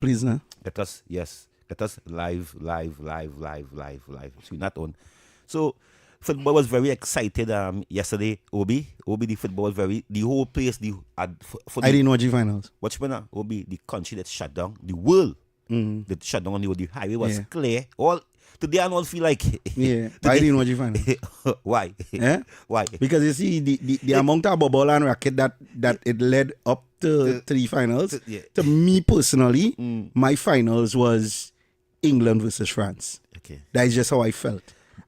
Please, no. Let us, yes, let us live. So not on. So football was very excited yesterday. Obi, the football was the whole place, for I the, didn't watch the finals. watch when Obi, the country that shut down, the world that shut down on the highway was Yeah. clear. All today I don't feel like Yeah, but I didn't watch the finals. Why? Yeah? Why? Because you see, the amount of bubble and racket that it led up to the finals, yeah. to me personally, my finals was England versus France. Okay. That is just how I felt.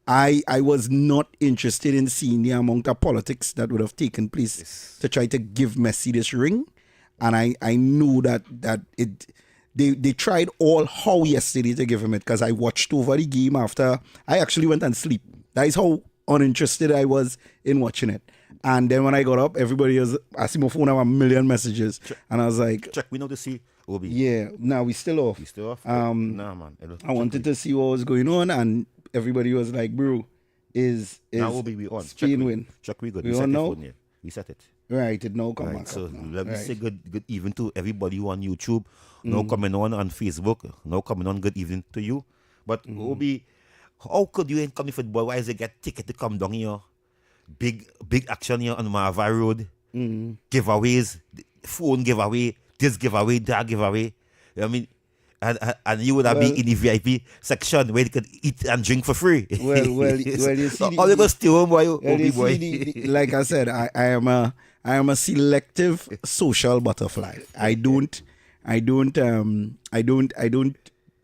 I was not interested in seeing the amount of politics that would have taken place to try to give Messi this ring. And I knew that they tried all how yesterday to give him it, because I watched over the game after I actually went and sleep. That is how uninterested I was in watching it. And then when I got up, everybody was asking my phone, I have a million messages. And I was like, Check, we know to see Obi. yeah, now we still off. You still off? Nah, man. I wanted to see what was going on, and everybody was like, bro, is now Obi, we on. Spain win? Check, we good. We set on it now? phone, yeah. We set it. Right, it now come Right, back so up now. let me Right. say good evening to everybody who on YouTube. Now coming on Facebook. Now coming on good evening to you. But Obi, how could you come to football? Why is it get ticket to come down here? Big action here on Marva Road. Giveaways, phone giveaway, this giveaway, that giveaway. I mean, and you would have been in the VIP section where you could eat and drink for free. Well, you see, all you go stay home, boy, well, Obi you boy. see like I said, I am a selective social butterfly. I don't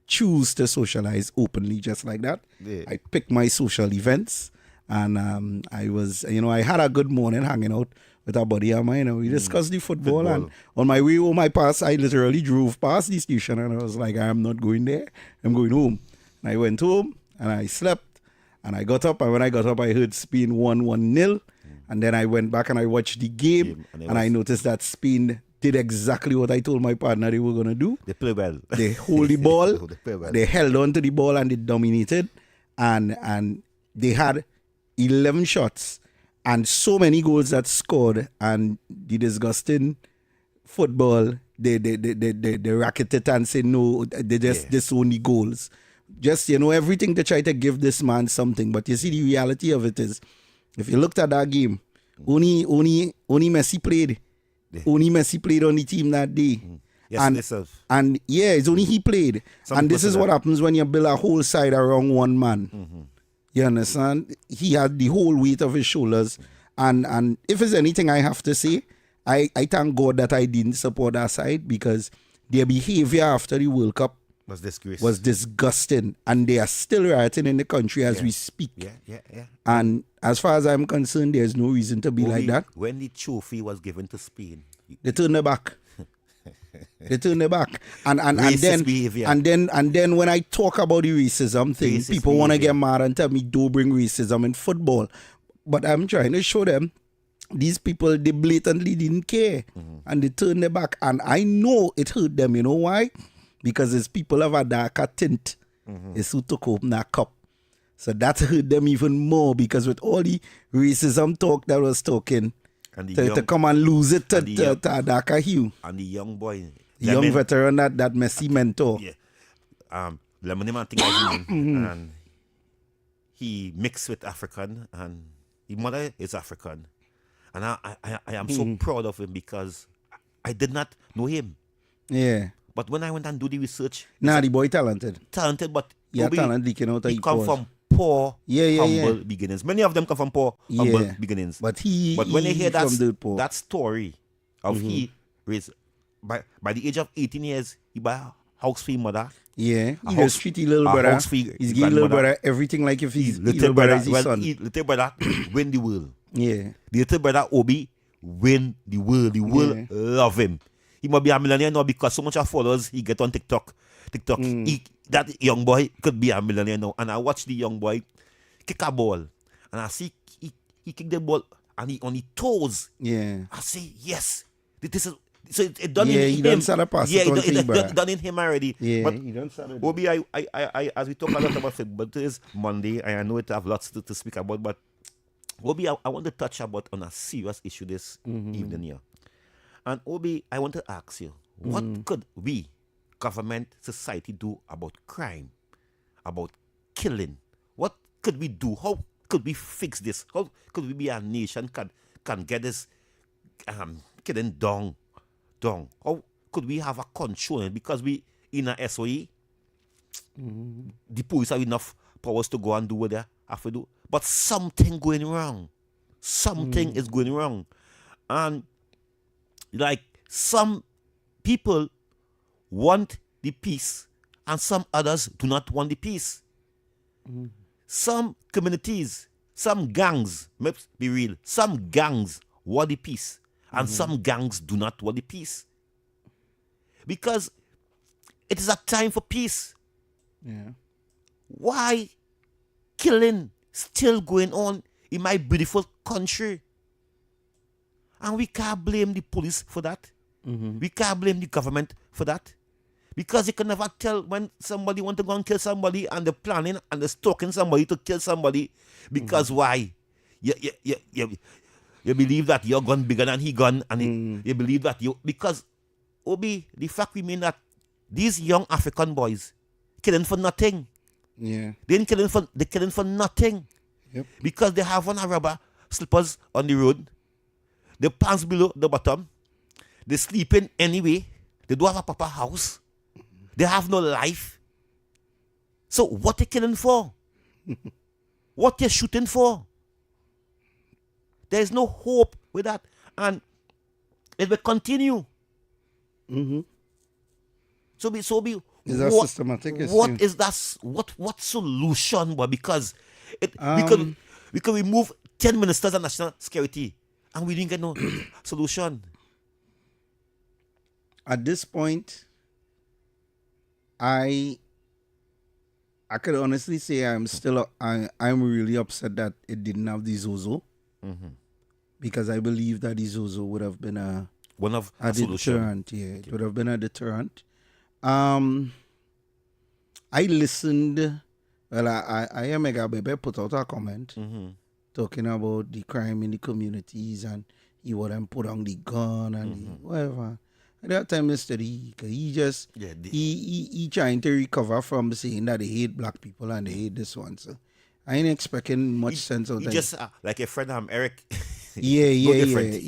choose to socialize openly just like that. Yeah. I pick my social events, and I had a good morning hanging out with a buddy of mine, and we discussed the football. And on my way home, I literally drove past the station, and I was like, I'm not going there. I'm going home. And I went home and I slept, and I got up, and when I got up, I heard Spain 1-0, and then I went back and I watched the game, and I noticed that Spain did exactly what I told my partner they were going to do. They play well. They hold the ball, They play well. they held on to the ball, and they dominated, and they had 11 shots and so many goals that scored, and the disgusting football, they racket it and say no, they just disown the goals. Just, everything to try to give this man something. But you see, the reality of it is, if you looked at that game, only Messi played. Yeah. Only Messi played on the team that day. Yes, And yeah, it's only he played. And this is what happens when you build a whole side around one man. You understand? He had the whole weight of his shoulders. And if there's anything I have to say, I thank God that I didn't support that side, because their behavior after the World Cup was disgusting. And they are still rioting in the country as we speak. Yeah. And as far as I'm concerned, there's no reason to be like that. When the trophy was given to Spain, They turned their back. They turned their back. And Racist behavior. and then when I talk about the racism thing, Racist people want to behavior. get mad and tell me don't bring racism in football. But I'm trying to show them these people, they blatantly didn't care. And they turned their back. And I know it hurt them. You know why? Because it's people of a darker tint. It's who took home that cup. So that hurt them even more, because with all the racism talk that was talking, and to come and lose it to a darker hue. And the young boy, The young veteran that Messi mentor. Yeah. Lemon man thing like him, and he mixed with African, and his mother is African. And I am so proud of him, because I did not know him. Yeah. But when I went and do the research, Nah, the boy talented. but Yeah, talent leaking out of he his come pores. from poor, humble yeah. beginnings. Many of them come from poor, humble beginnings. But when they hear from dirt poor. that story of he raised by the age of 18 years, he buy a house for his mother. Yeah, A he house- just treat his little a brother. house for his He's giving little grandmother. brother everything like if his Little little brother brother, is his well, son. little brother win the world. Yeah. The little brother Obi win the world. The world love him. He might be a millionaire now because so much of followers he get on TikTok. That young boy could be a millionaire now. And I watch the young boy kick a ball, and I see he kick the ball and he on his toes. Yeah. I say yes. This is so it done Yeah, in he him. done start a pass Yeah, it on to his brother. it done in him already. Yeah, But he done started. Obi, I as we talk a lot about football, but it is Monday, and I know it have lots to speak about. But Obi, I want to touch about on a serious issue this evening here. And Obi, I want to ask you, what could we government, society do about crime, about killing? What could we do? How could we fix this? How could we be a nation can get this killing down? How could we have a control? Because we in a SOE, the police have enough powers to go and do what they have to do. But something going wrong. Something is going wrong. And like some people want the peace and some others do not want the peace. Some communities, some gangs, let's be real, some gangs want the peace and some gangs do not want the peace. Because it is a time for peace. Yeah. Why killing still going on in my beautiful country? And we can't blame the police for that. We can't blame the government for that. Because you can never tell when somebody want to go and kill somebody and they're planning and they're stalking somebody to kill somebody. Because why? You believe that your gun bigger than he gun and you believe that you... Because, Obi, the fact remains that these young African boys killing for nothing. Yeah. They're killing for nothing. Yep. Because they have on a rubber slippers on the road. The pants below the bottom. They sleeping anyway. They don't have a proper house. They have no life. So what they killing for? What they shooting for? There is no hope with that. And it will continue. So be Is that systematic? What is that? What solution? But because we could remove 10 ministers of national security and we didn't get no solution. At this point, I could honestly say I'm really upset that it didn't have the Zozo. Because I believe that the Zozo would have been a deterrent. Yeah, it would have been a deterrent. I listened. Well, I am Bebe put out a comment talking about the crime in the communities and he wouldn't put on the gun and whatever. At that time, he just he trying to recover from saying that they hate black people and they hate this one. So I ain't expecting much sense of that. Just like a friend Eric. Irrelevant.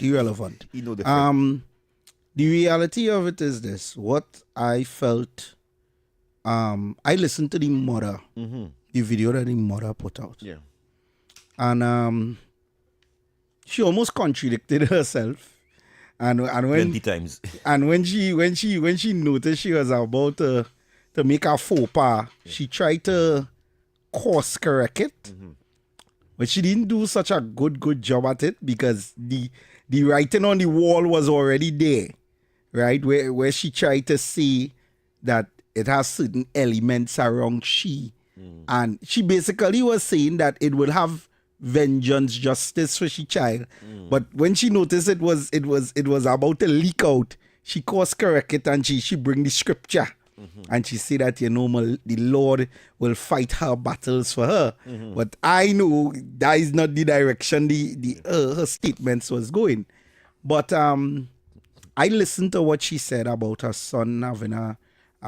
You know the the reality of it is this. What I felt, I listened to the mother, the video that the mother put out. Yeah. And she almost contradicted herself. And when 20 times. And when she noticed she was about to make a faux pas, she tried to course correct it. But she didn't do such a good job at it because the writing on the wall was already there, right? Where she tried to say that it has certain elements around she. And she basically was saying that it will have vengeance, justice for she child. But when she noticed it was about to leak out, she course correct it and she bring the scripture. And she said that, the Lord will fight her battles for her. But I know that is not the direction her statements was going. But I listened to what she said about her son having a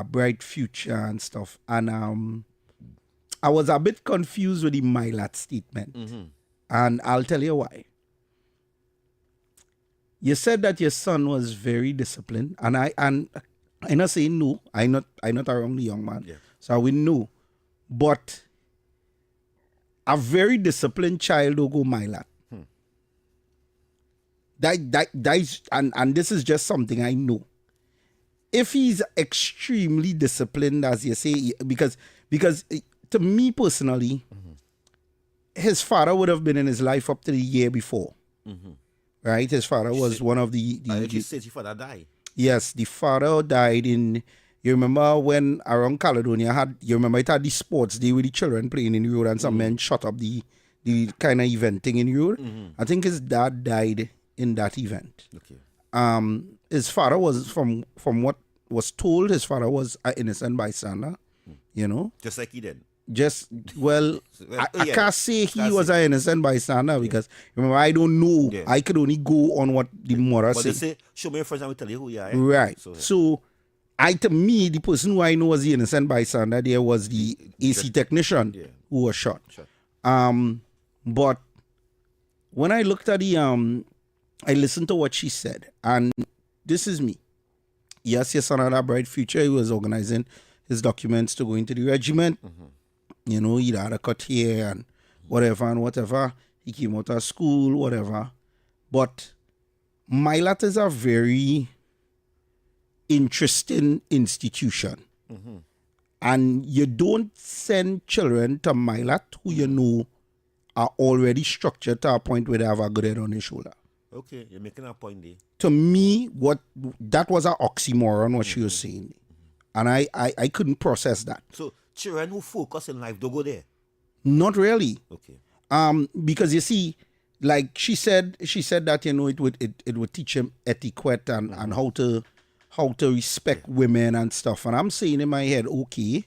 bright future and stuff. And I was a bit confused with the Milat statement. And I'll tell you why. You said that your son was very disciplined. And I'm not saying no. I'm not around the young man. Yeah. So I will know. But a very disciplined child will go Milat. That is, and this is just something I know. If he's extremely disciplined, as you say, because to me personally, his father would have been in his life up to the year before. Right? His father was one of the you said his father died. Yes, the father died in... You remember when around Caledonia it had the sports day with the children playing in the road and some men shot up the kind of event thing in the road? I think his dad died in that event. Okay. His father was, from what was told, his father was an innocent bystander, Just like he did. I can't say he was an innocent bystander because, remember, I don't know. I could only go on what the mother said. But they say, show me your friends and we'll tell you who you are. Right. So to me, the person who I know was the innocent bystander there was the AC technician who was shot. But when I looked at I listened to what she said, and this is me. Yes, your son had a bright future. He was organizing his documents to go into the regiment. You know, he had a cut here and whatever. He came out of school, whatever. But Milat is a very interesting institution. And you don't send children to Milat who you know are already structured to a point where they have a good head on their shoulder. Okay, you're making a point there. To me, that was an oxymoron what she was saying. And I couldn't process that. So children who focus in life don't go there? Not really. Okay. Because you see, like she said that, you know, it would teach him etiquette and how to respect women and stuff. And I'm saying in my head, okay,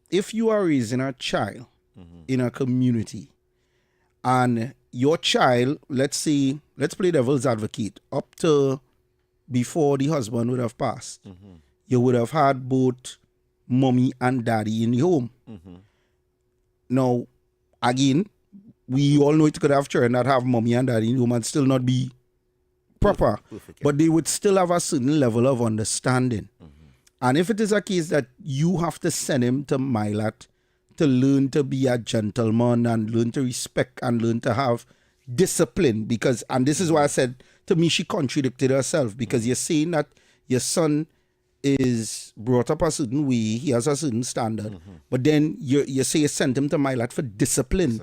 if you are raising a child in a community and your child, let's play devil's advocate, up to before the husband would have passed, you would have had both mommy and daddy in the home. Now, again, we all know it could have children that have mommy and daddy in the home and still not be proper. Perfect, but they would still have a certain level of understanding. And if it is a case that you have to send him to Milat to learn to be a gentleman and learn to respect and learn to have discipline, because, and this is why I said, to me, she contradicted herself, because you're saying that your son is brought up a certain way, he has a certain standard, but then you say you sent him to Milat for discipline.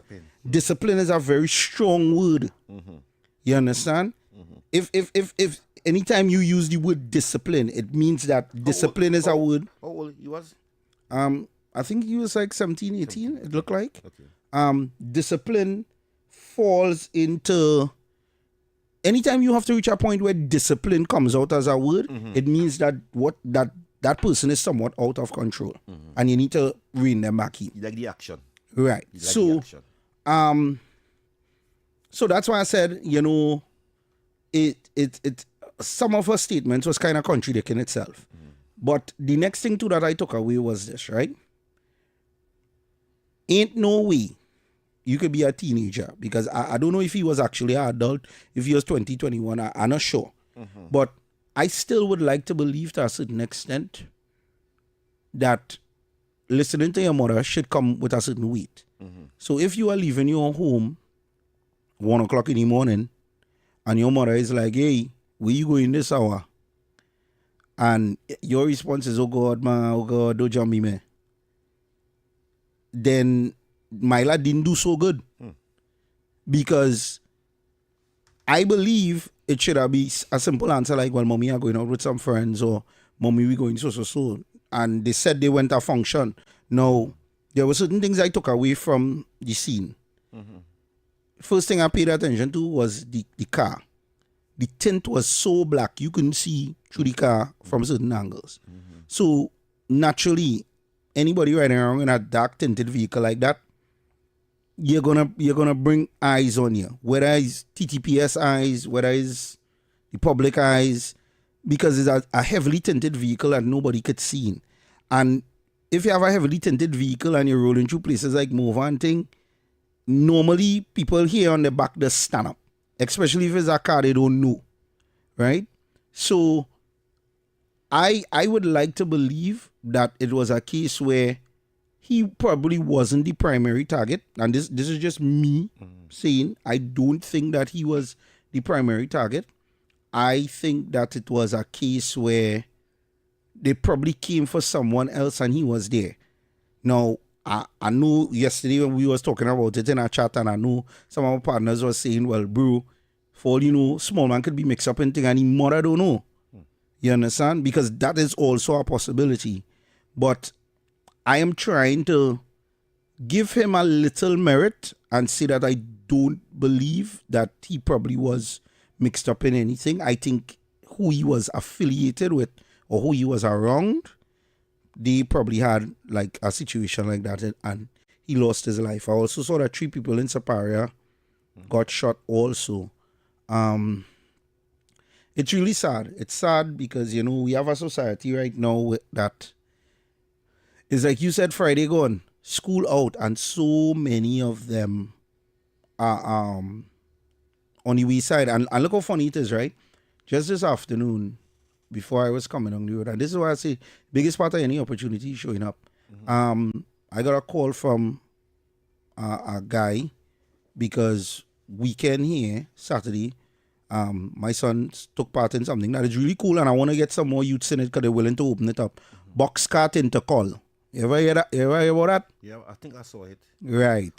Discipline is a very strong word. You understand? If anytime you use the word discipline, it means that discipline is a word. How old he was? I think he was like 17, 18, it looked like. Okay. Discipline falls into, anytime you have to reach a point where discipline comes out as a word, it means that that person is somewhat out of control. And you need to rein them back in. You like the action. Right. Like the action. So that's why I said, you know, it some of her statements was kind of contradicting itself. But the next thing too that I took away was this, right? Ain't no way you could be a teenager, because I don't know if he was actually an adult, if he was 20, 21, I'm not sure. But I still would like to believe to a certain extent that listening to your mother should come with a certain weight. So if you are leaving your home 1 o'clock in the morning and your mother is like, hey, where you going this hour? And your response is, oh God, man, oh God, don't jump me, man. Then Myla didn't do so good. Because I believe it should have been a simple answer like, well, mommy are going out with some friends, or mommy we going so. And they said they went to a function. Now, there were certain things I took away from the scene. First thing I paid attention to was the car. The tint was so black, you couldn't see through the car from certain angles. So, naturally, anybody riding around in a dark tinted vehicle like that, you're gonna bring eyes on you. Whether it's TTPS eyes, whether it's the public eyes, because it's a heavily tinted vehicle that nobody could see. And if you have a heavily tinted vehicle and you're rolling through places like Mova and thing, normally people here on the back just stand up, especially if it's a car they don't know, right? So I would like to believe that it was a case where he probably wasn't the primary target, and this is just me saying I don't think that he was the primary target. I think that it was a case where they probably came for someone else and he was there. Now, I know yesterday when we was talking about it in our chat, and I know some of our partners were saying, well, bro, for all you know, small man could be mixed up in thing and he mother don't know. You understand? Because that is also a possibility. But I am trying to give him a little merit and say that I don't believe that he probably was mixed up in anything. I think who he was affiliated with or who he was around, they probably had like a situation like that, and he lost his life. I also saw that 3 people in Saparia got shot also. It's really sad. It's sad because, we have a society right now that is like you said, Friday gone, school out, and so many of them are on the west side. And look how funny it is, right? Just this afternoon, before I was coming on the road, and this is why I say biggest part of any opportunity showing up. I got a call from a guy because weekend here, Saturday, my son took part in something that is really cool, and I want to get some more youths in it because they're willing to open it up. Box cart intercall. You ever hear that? You ever hear about that? Yeah, I think I saw it. Right.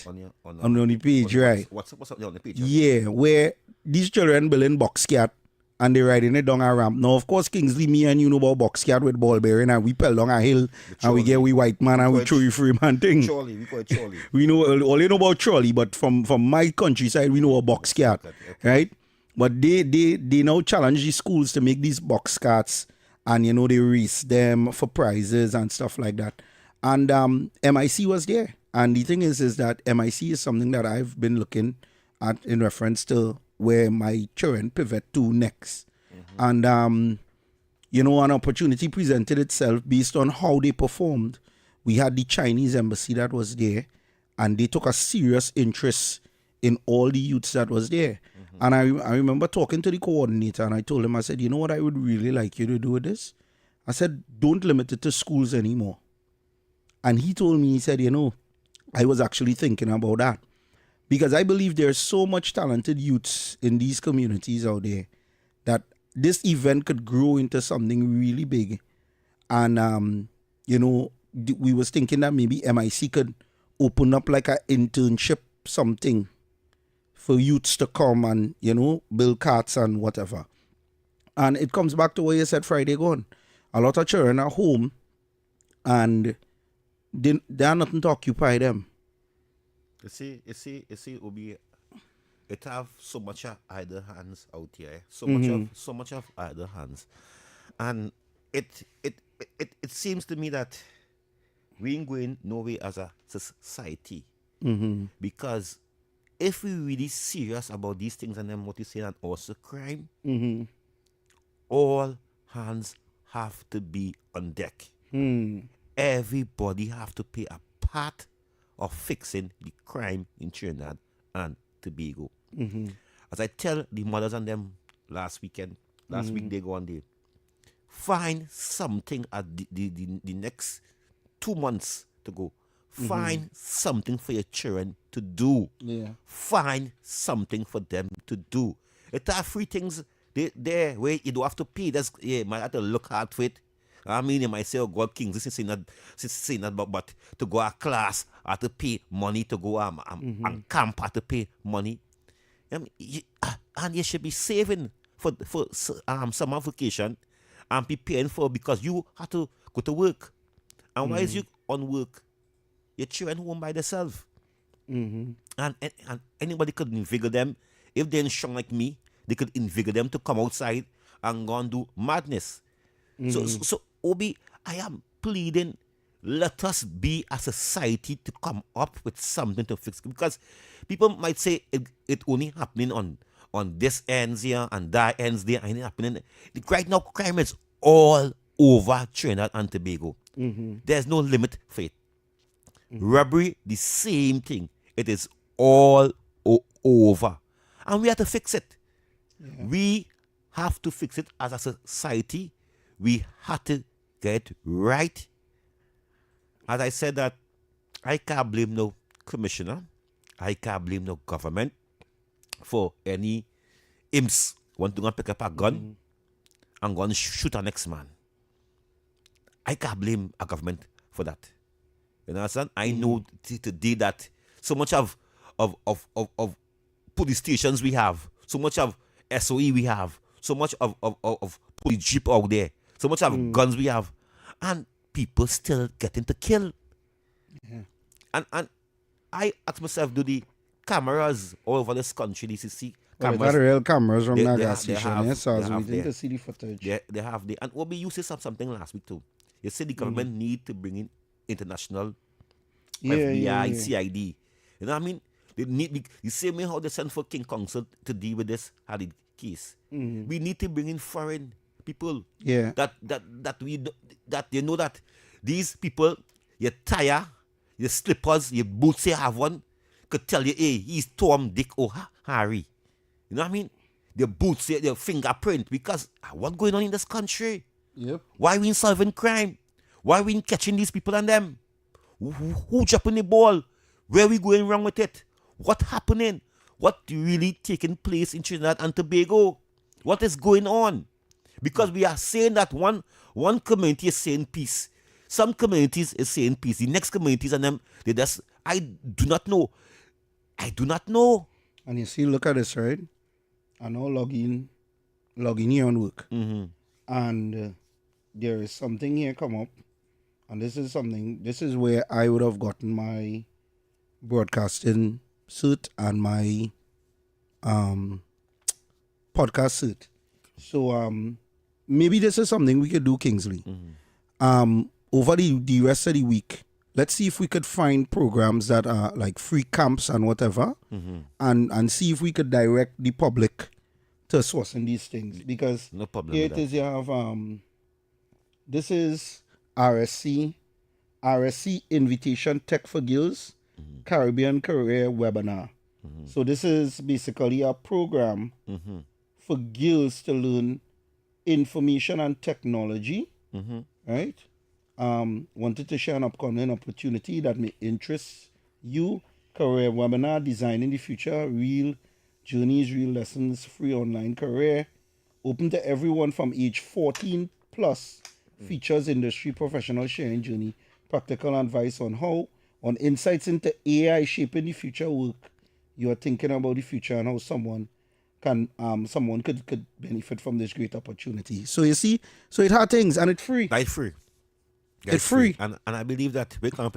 On the page, right. What's up on the page? Yeah, where these children building box cat and they riding it down a ramp. Now, of course, Kingsley, me and you know about box cat with ball bearing, and we pell down a hill and we get we white man and we throw you free man thing. Trolley, we call it trolley. We know all you know about trolley, but from my countryside, we know a box cat, right? But they now challenge these schools to make these box cats, and they race them for prizes and stuff like that. And MIC was there, and the thing is that MIC is something that I've been looking at in reference to where my children pivot to next. And an opportunity presented itself based on how they performed. We had the Chinese embassy that was there, and they took a serious interest in all the youths that was there. And I remember talking to the coordinator, and I told him, I said, you know what I would really like you to do with this? I said, don't limit it to schools anymore. And he told me, he said, I was actually thinking about that. Because I believe there's so much talented youths in these communities out there that this event could grow into something really big. And, we was thinking that maybe MIC could open up like an internship something for youths to come and, build carts and whatever. And it comes back to what you said Friday gone. A lot of children are home and they are nothing to occupy them. You see, Obi, it have so much of idle hands out here. So much of idle hands. And it seems to me that we ain't going nowhere as a society. Because if we really serious about these things and then what you say and also crime, all hands have to be on deck. Everybody have to play a part of fixing the crime in Trinidad and Tobago. As I tell the mothers and them last week they go on there, find something at the next 2 months to go. Find something for your children to do. Yeah. Find something for them to do. It are free things there where you don't have to pay. You might have to look hard for it. I mean, you might say, oh God, Kings, this is not, but to go a class, I have to pay money to go and camp, I have to pay money. And you should be saving for summer vacation and preparing for, because you have to go to work. And why is you on work? Your children home by themselves. And anybody could invigorate them. If they're strong like me, they could invigorate them to come outside and go and do madness. So Obi, I am pleading, let us be a society to come up with something to fix. Because people might say it only happening on this ends here and that ends there, and it happening. Right now, crime is all over Trinidad and Tobago. There's no limit for it. Robbery, the same thing. It is all over. And we have to fix it. Yeah. We have to fix it as a society. We have to get it right. As I said that, I can't blame no commissioner. I can't blame no government for any imps want to go and pick up a gun and go and shoot our next man. I can't blame a government for that. You understand? I know today that so much of police stations we have, so much of SOE we have, so much of police jeep out there, so much of guns we have, and people still getting to kill. Yeah. And I ask myself, do the cameras all over this country, the CC cameras, well, real cameras from that gas station, so we need to see the footage. They have the, and Obi, you said something last week too. You said the government need to bring in international FBI, CID. You know what I mean? They need the same way how they send for King Council to deal with this, how the case. We need to bring in foreign people. Yeah. That you know that these people, your tire, your slippers, your boots you have on, could tell you, hey, he's Tom, Dick, or Harry. You know what I mean? The boots, your fingerprint, because what's going on in this country? Yep. Why we ain't solving crime? Why we ain't catching these people and them? Who dropping the ball? Where we going wrong with it? What happening? What really taking place in Trinidad and Tobago? What is going on? Because we are saying that one community is saying peace. Some communities is saying peace. The next communities and them, they just, I do not know. And you see, look at this, right? I now logging here on work. And there is something here come up. And this is where I would have gotten my broadcasting cert and my podcast cert. So maybe this is something we could do, Kingsley. Over the rest of the week, let's see if we could find programs that are like free camps and whatever, and see if we could direct the public to sourcing these things. Because no problem here with it is, you have this is RSC Invitation Tech for Girls Caribbean Career Webinar. So this is basically a program for girls to learn information and technology, right? Wanted to share an upcoming opportunity that may interest you. Career webinar, designing the future, real journeys, real lessons, free online career, open to everyone from age 14 plus. Features industry professional sharing journey, practical advice on insights into AI shaping the future work. You are thinking about the future and how someone could benefit from this great opportunity. So you see, so it had things and it's free. It's free. It's free. And I believe that we can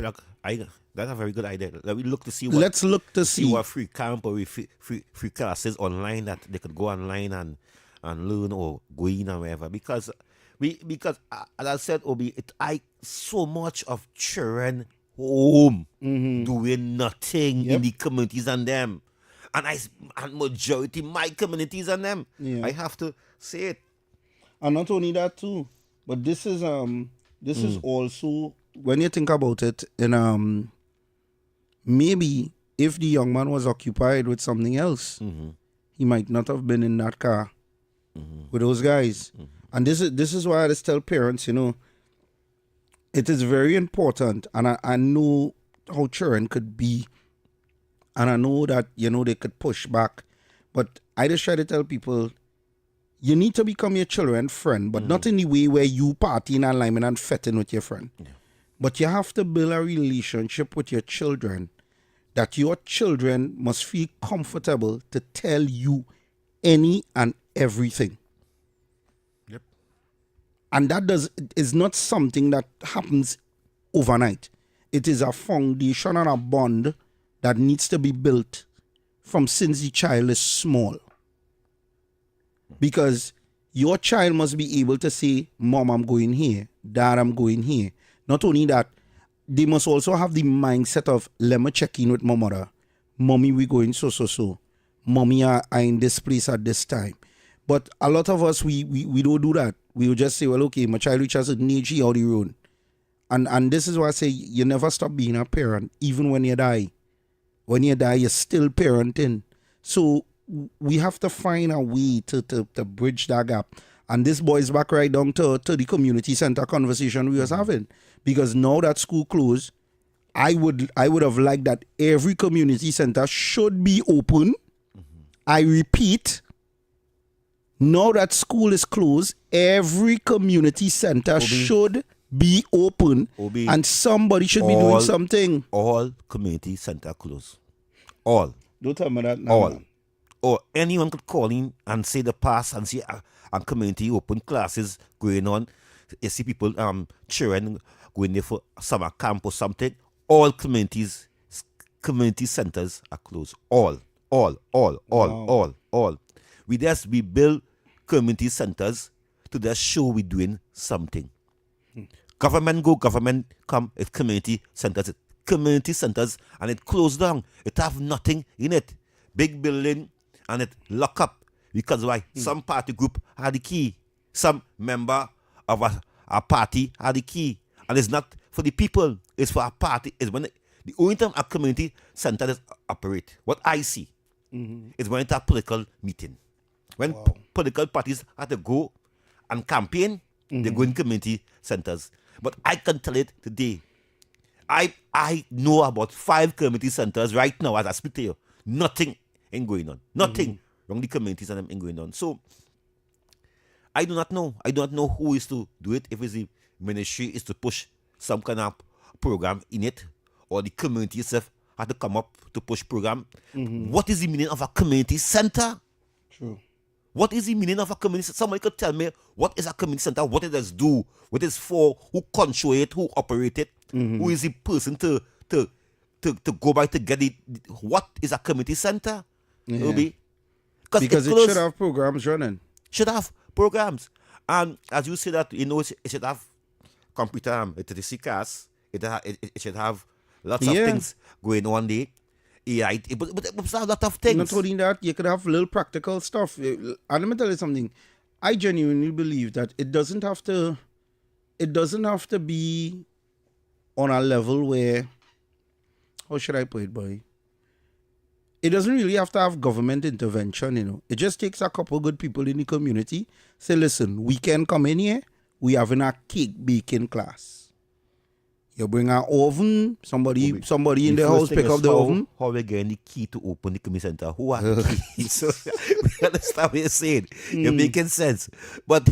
that's a very good idea. We look to see Let's look to see what free camp or free classes online that they could go online and learn or go in and wherever. Because as I said, Obi, I so much of children home doing nothing in the communities and them. And majority my communities and them. Yeah. I have to say it. And not only that too, but this is also, when you think about it, in maybe if the young man was occupied with something else, he might not have been in that car with those guys. And this is why I just tell parents, it is very important, and I know how children could be, and I know that, they could push back, but I just try to tell people, you need to become your children's friend, but not in the way where you partying and liming and fetting with your friend. Yeah. But you have to build a relationship with your children that your children must feel comfortable to tell you any and everything. Yep. And that is not something that happens overnight. It is a foundation and a bond that needs to be built from since the child is small. Because your child must be able to say, Mom, I'm going here. Dad, I'm going here. Not only that, they must also have the mindset of, let me check in with my mother. Mommy, we going so. Mommy are in this place at this time. But a lot of us, we don't do that. We will just say, well, okay, my child reaches a age, he on the road. And this is why I say, you never stop being a parent, even when you die. When you die, you're still parenting. So we have to find a way to bridge that gap. And this boils back right down to the community center conversation we was having. Because now that school closed, I would have liked that every community center should be open. I repeat, now that school is closed, every community center should be open. And somebody should be doing something. All community center closed. All. Don't tell me that now. All. Or anyone could call in and say the past and see a community open classes going on. You see people, children going there for summer camp or something. All community centers are closed. All. We build community centers to just show we're doing something. Government go, government come, it's community centers. And it closed down. It have nothing in it. Big building and it lock up. Because why? Some party group had the key. Some member of a party had the key. And it's not for the people. It's for a party. It's when the only time a community center does operate. What I see is when it's a political meeting. When political parties have to go and campaign, they go in community centers. But I can tell it today. I know about 5 community centers right now as I speak to you. Nothing ain't going on. Nothing wrong the communities and them ain't going on. So I do not know. I do not know who is to do it. If it's the ministry is to push some kind of program in it, or the community itself had to come up to push program. What is the meaning of a community center? True. What is the meaning of a community center? Somebody could tell me what is a community center, what it does do, what it's for, who control it, who operate it, who is the person to go by to get it. What is a community center? Yeah. Because it should have programs running. Should have programs. And as you say that, it should have computer literacy class. It should have lots of things going on there. AI, but it's a lot of things. Not only that, you could have little practical stuff. And let me tell you something. I genuinely believe that it doesn't have to be on a level where, how should I put it, boy? It doesn't really have to have government intervention, It just takes a couple good people in the community. Say, listen, we can come in here. We having a cake baking class. You bring an oven, somebody in the house pick up the oven. How we getting the key to open the community center? Who are the keys? So, we understand what you're saying. You're making sense. But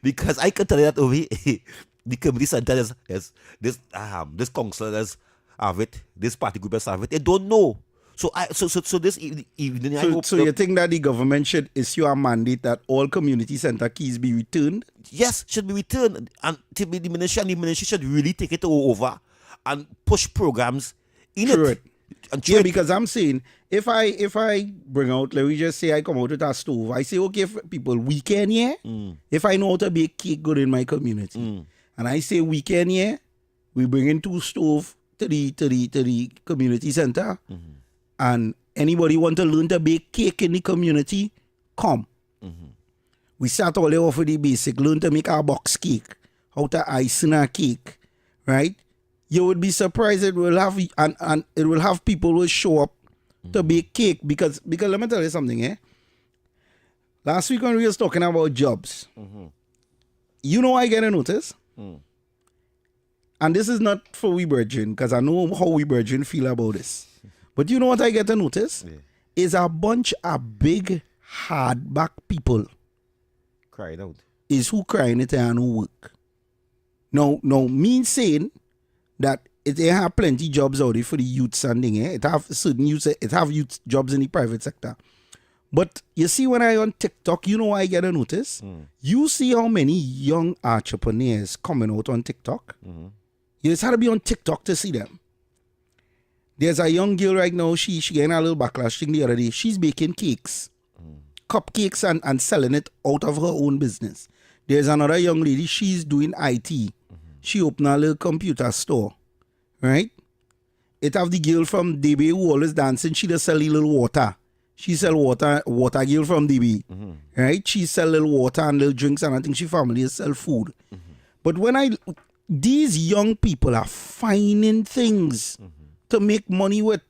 because I can tell you that over here, the community center is this councillors have it, this party group have it. They don't know. So this evening, so you think that the government should issue a mandate that all community center keys be returned? Yes, should be returned, and to be the ministry should really take it over and push programs in it. Yeah, because I'm saying if I bring out, let me just say I come out with a stove, I say okay, people weekend here. If I know how to bake cake good in my community, and I say weekend here, we bring in 2 stove to the community center. And anybody want to learn to bake cake in the community, come. We start all the way off with the basic, learn to make a box cake, how to ice in a cake, right? You would be surprised it will have, and it will have people who show up to bake cake because let me tell you something, Last week when we was talking about jobs, I get a notice, and this is not for we virgin, because I know how we virgin feel about this. But you know what I get to notice? Is a bunch of big, hardback people. Crying out. Is who crying it and who work. Now, me saying that it have plenty jobs out there for the youths and thing, It have certain youths, it have youth jobs in the private sector. But you see when I on TikTok, I get a notice? You see how many young entrepreneurs coming out on TikTok? You just had to be on TikTok to see them. There's a young girl right now, she getting a little backlash thing the other day. She's baking cakes, cupcakes and selling it out of her own business. There's another young lady, she's doing IT. She opened a little computer store, right? It have the girl from DB who always dancing, she just sell a little water. She sell water girl from DB, right? She sell little water and little drinks and I think she family sell food. But these young people are finding things to make money with.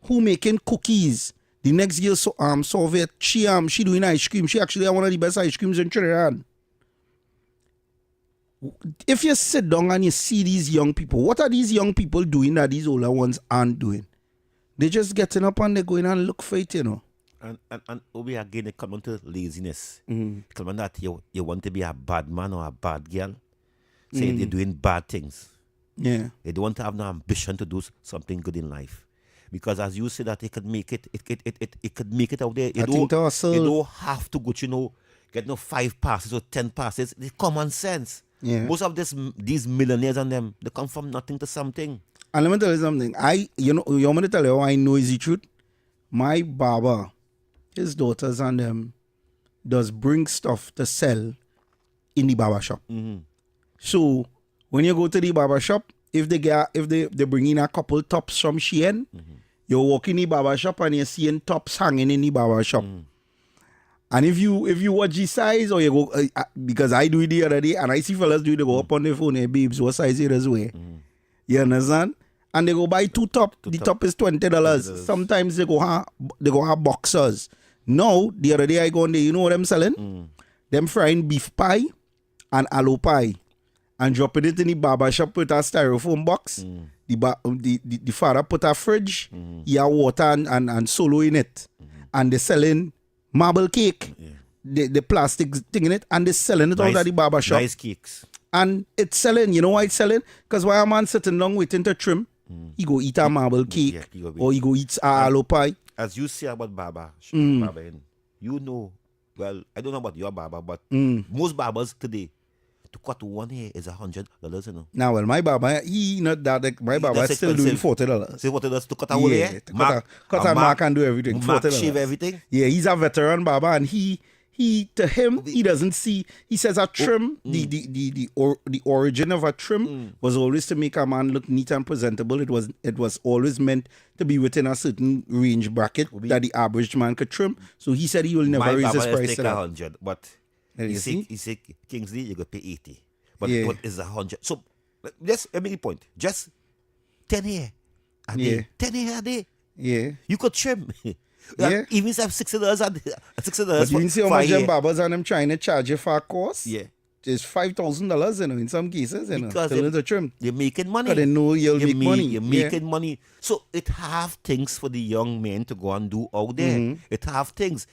Who making cookies? The next girl, Soviet, she doing ice cream. She actually one of the best ice creams in Trinidad. If you sit down and you see these young people, what are these young people doing that these older ones aren't doing? They're just getting up and they're going and look for it, And we again, they come into laziness. Come on that you want to be a bad man or a bad girl. Say they're doing bad things. Yeah. They don't want to have no ambition to do something good in life. Because as you say that they could make it could make it out there. You don't have to go, get 5 passes or 10 passes. It's common sense. Yeah. Most of these millionaires and them, they come from nothing to something. And let me tell you something. You want me to tell you how I know is the truth? My barber, his daughters and them, does bring stuff to sell in the barber shop. So when you go to the barber shop, if they bring in a couple tops from Shein, you walk in the barber shop and you're seeing tops hanging in the barber shop. And if you watch the size, or you go, because I do it the other day, and I see fellas do it, they go up on their phone, hey babes, what size it is wear? You understand? And they go buy two top. The top is $20. Sometimes they go have boxers. Now, the other day I go on there, you know what I'm selling? Them frying beef pie and aloe pie and dropping it in the barber shop with a styrofoam box. The father put a fridge, he have water and solo in it. And they're selling marble cake, the plastic thing in it, and they're selling it out at the barber shop. Nice cakes. And it's selling. You know why it's selling? Because while a man sitting down waiting to trim, he go eat a marble cake, or he go eat a aloe pie. As you say about barber, you know, well, I don't know about your barber, but most barbers today, to cut one hair is $100, you know. Now, well, my barber, he not that, like, my barber is still doing $40. Say $40 to cut a whole hair? Cut and mark and do everything. $40. Shave everything? Yeah, he's a veteran barber, and he to him, he doesn't see, he says a trim, the origin of a trim was always to make a man look neat and presentable. It was always meant to be within a certain range bracket that the average man could trim. So he said he will never raise his price to that. 100, but he said, Kingsley, you got to pay 80. But what is 100? So let me make a point. Just 10 hair a day. 10 hair a day. Yeah. You could trim. Yeah. Even if $60 and $60. But you see how much them barbers and them trying to charge you for a course? Yeah. It's $5,000, you know, in some cases, you know. Because to trim. They're making money. Because they know you'll make money. You're making money. So it have things for the young men to go and do out there. It have things.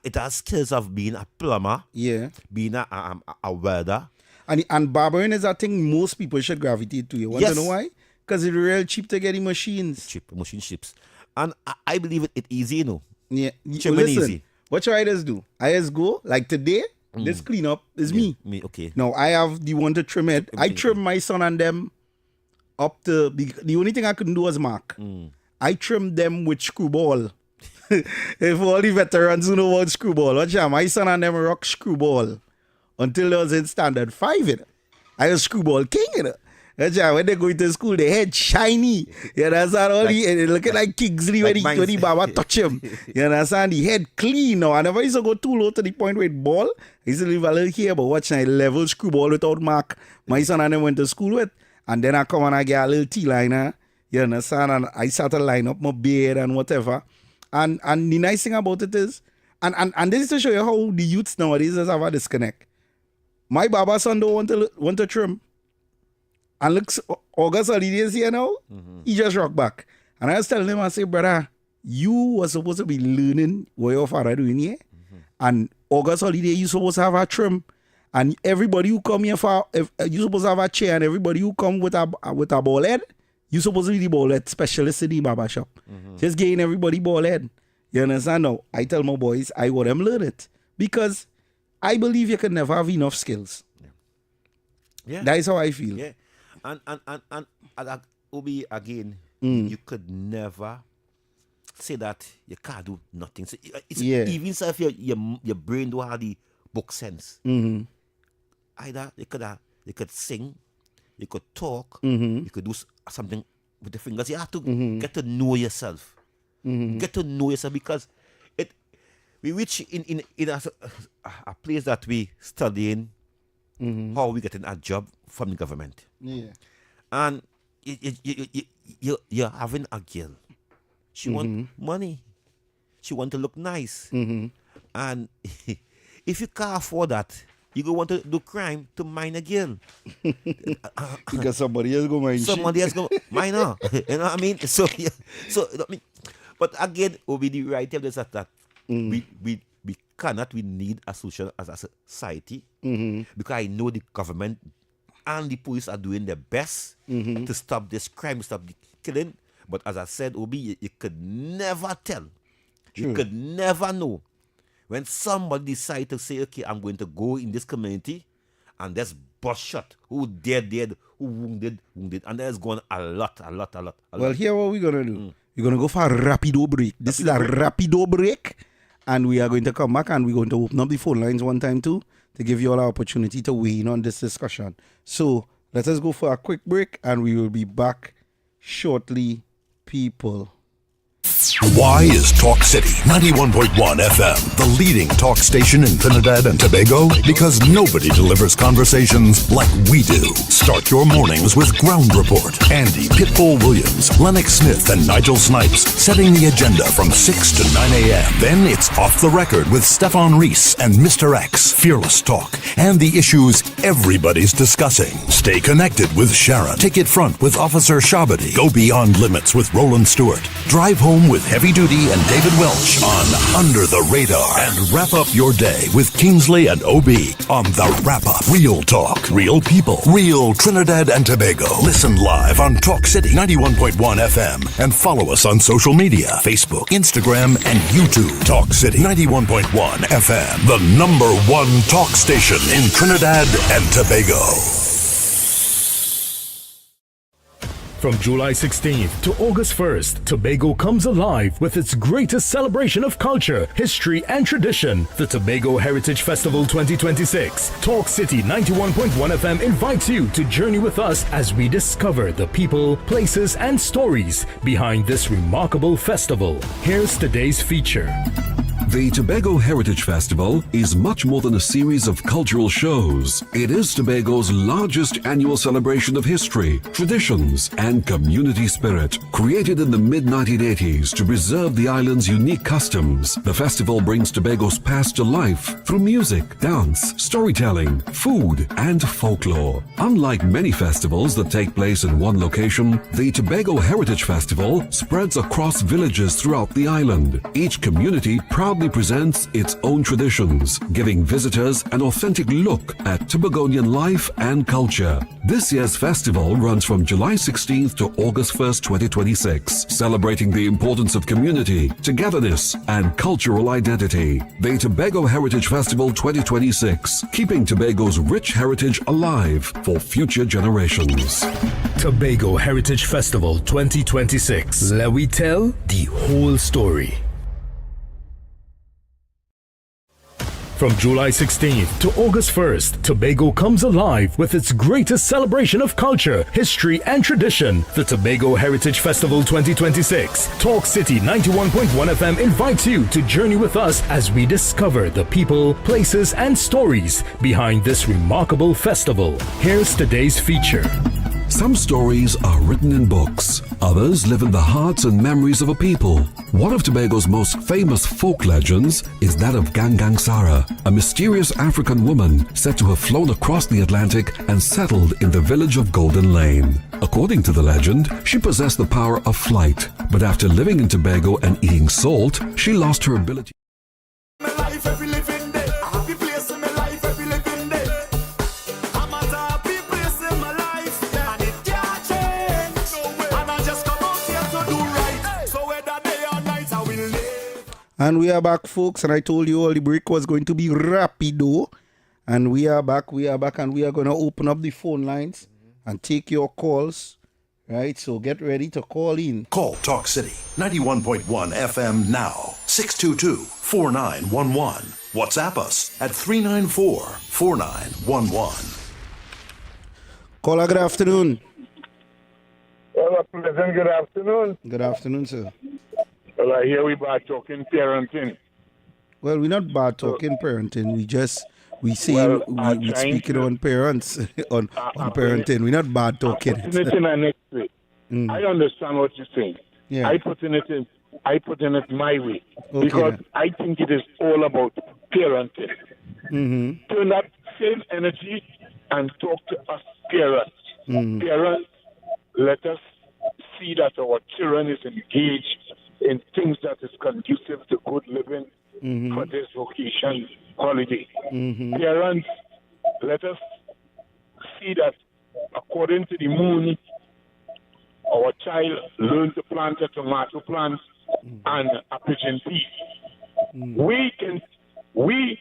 It has skills of being a plumber. Yeah. Being a welder. And barbering is a thing most people should gravitate to. You want to know why? Because it's real cheap to get the machines. Machine chips. And I believe it easy, you know. Yeah. Listen, easy. What you just do? I just go, like today, this cleanup is me. Okay. Now, I have the one to trim it. I trim my son and them up to... The only thing I couldn't do was mark. I trimmed them with screwball. If all the veterans who know about screwball, watch out, my son and them rock screwball until I was in standard 5, you know. I was screwball king, you know. When they go to school, their head shiny. You understand? Looking like Kingsley when the Baba touch him. You understand? The head clean now. I never used to go too low to the point where it ball. I used to leave a little here, but watch now, level screwball without mark. My son and them went to school with. And then I come and I get a little T-liner. You understand? And I start to line up my beard and whatever. And the nice thing about it is, and this is to show you how the youths nowadays just have a disconnect. My Baba son don't want to trim. And looks, August holidays here now, he just rock back. And I was telling him, I say, brother, you were supposed to be learning what your father doing here. And August holiday, you supposed to have a trim. And everybody who come here you supposed to have a chair, and everybody who come with a ball head, you supposed to be the ball head specialist in the barber shop. Just getting everybody ball head. You understand now? I tell my boys, I want them learn it. Because I believe you can never have enough skills. Yeah. That is how I feel. Yeah. And Obi, again, you could never say that you can't do nothing. So even so if your brain don't have the book sense, either you could sing, you could talk, you could do something with the fingers. You have to get to know yourself. Get to know yourself, because we reach in a place that we studying how we getting a job from the government. Yeah. And you're having a girl. She want money. She want to look nice. And if you can't afford that, you go want to do crime to mine a girl. Because somebody else go mine. Somebody else go mine her. You know what I mean? So I mean, but again, will be the right of this that we cannot. We need a solution as a society, because I know the government and the police are doing their best to stop this crime, stop the killing. But as I said, Obi, you could never tell. True. You could never know when somebody decide to say, okay, I'm going to go in this community and there's bust shot. Who dead, who wounded. And there's going a lot. Well, here what we're going to do. We're going to go for a rapido break. This is a rapido break. And we are going to come back and we're going to open up the phone lines one time too, to give you all an opportunity to weigh in on this discussion. So let us go for a quick break and we will be back shortly, people. Why is Talk City 91.1 FM the leading talk station in Trinidad and Tobago? Because nobody delivers conversations like we do. Start your mornings with Ground Report. Andy Pitbull Williams, Lennox Smith, and Nigel Snipes setting the agenda from 6 to 9 a.m. Then it's Off the Record with Stefan Reese and Mr. X, Fearless Talk, and the issues everybody's discussing. Stay connected with Sharon. Take it front with Officer Shabadi. Go beyond limits with Roland Stewart. Drive home with Heavy Duty and David Welch on Under the Radar. And wrap up your day with Kingsley and OB on The Wrap Up. Real talk, real people, real Trinidad and Tobago. Listen live on Talk City 91.1 FM and follow us on social media, Facebook, Instagram, and YouTube. Talk City 91.1 FM, the #1 talk station in Trinidad and Tobago. From July 16th to August 1st, Tobago comes alive with its greatest celebration of culture, history, and tradition, the Tobago Heritage Festival 2026. Talk City 91.1 FM invites you to journey with us as we discover the people, places, and stories behind this remarkable festival. Here's today's feature. The Tobago Heritage Festival is much more than a series of cultural shows. It is Tobago's largest annual celebration of history, traditions, and community spirit. Created in the mid-1980s to preserve the island's unique customs, the festival brings Tobago's past to life through music, dance, storytelling, food, and folklore. Unlike many festivals that take place in one location, the Tobago Heritage Festival spreads across villages throughout the island. Each community proudly presents its own traditions, giving visitors an authentic look at Tobagonian life and culture. This year's festival runs from July 16th to August 1st, 2026, celebrating the importance of community, togetherness, and cultural identity. The Tobago Heritage Festival 2026, keeping Tobago's rich heritage alive for future generations. Tobago Heritage Festival 2026. Let we tell the whole story. From July 16th to August 1st, Tobago comes alive with its greatest celebration of culture, history, and tradition, the Tobago Heritage Festival 2026. Talk City 91.1 FM invites you to journey with us as we discover the people, places, and stories behind this remarkable festival. Here's today's feature. Some stories are written in books. Others live in the hearts and memories of a people. One of Tobago's most famous folk legends is that of Gangang Sara, a mysterious African woman said to have flown across the Atlantic and settled in the village of Golden Lane. According to the legend, she possessed the power of flight, but after living in Tobago and eating salt, she lost her ability. And we are back, folks, and I told you all the break was going to be rapido. And we are back, and we are going to open up the phone lines and take your calls, right? So get ready to call in. Call Talk City 91.1 FM now, 622-4911. WhatsApp us at 394-4911. Caller, good afternoon. Well, a pleasant good afternoon. Good afternoon, sir. Well, I hear we bad talking parenting. Well, we're not bad talking parenting. We say Well, we speaking on parents, on parenting. We're not bad talking. I'm putting it in a next way. I understand what you're saying. Yeah. I put in it my way. Okay, because then. I think it is all about parenting. Mm-hmm. Turn that same energy and talk to us parents. Parents, let us see that our children is engaged in things that is conducive to good living for this vacation holiday. Parents, let us see that according to the moon, our child learn to plant a tomato plant and a pigeon pea. We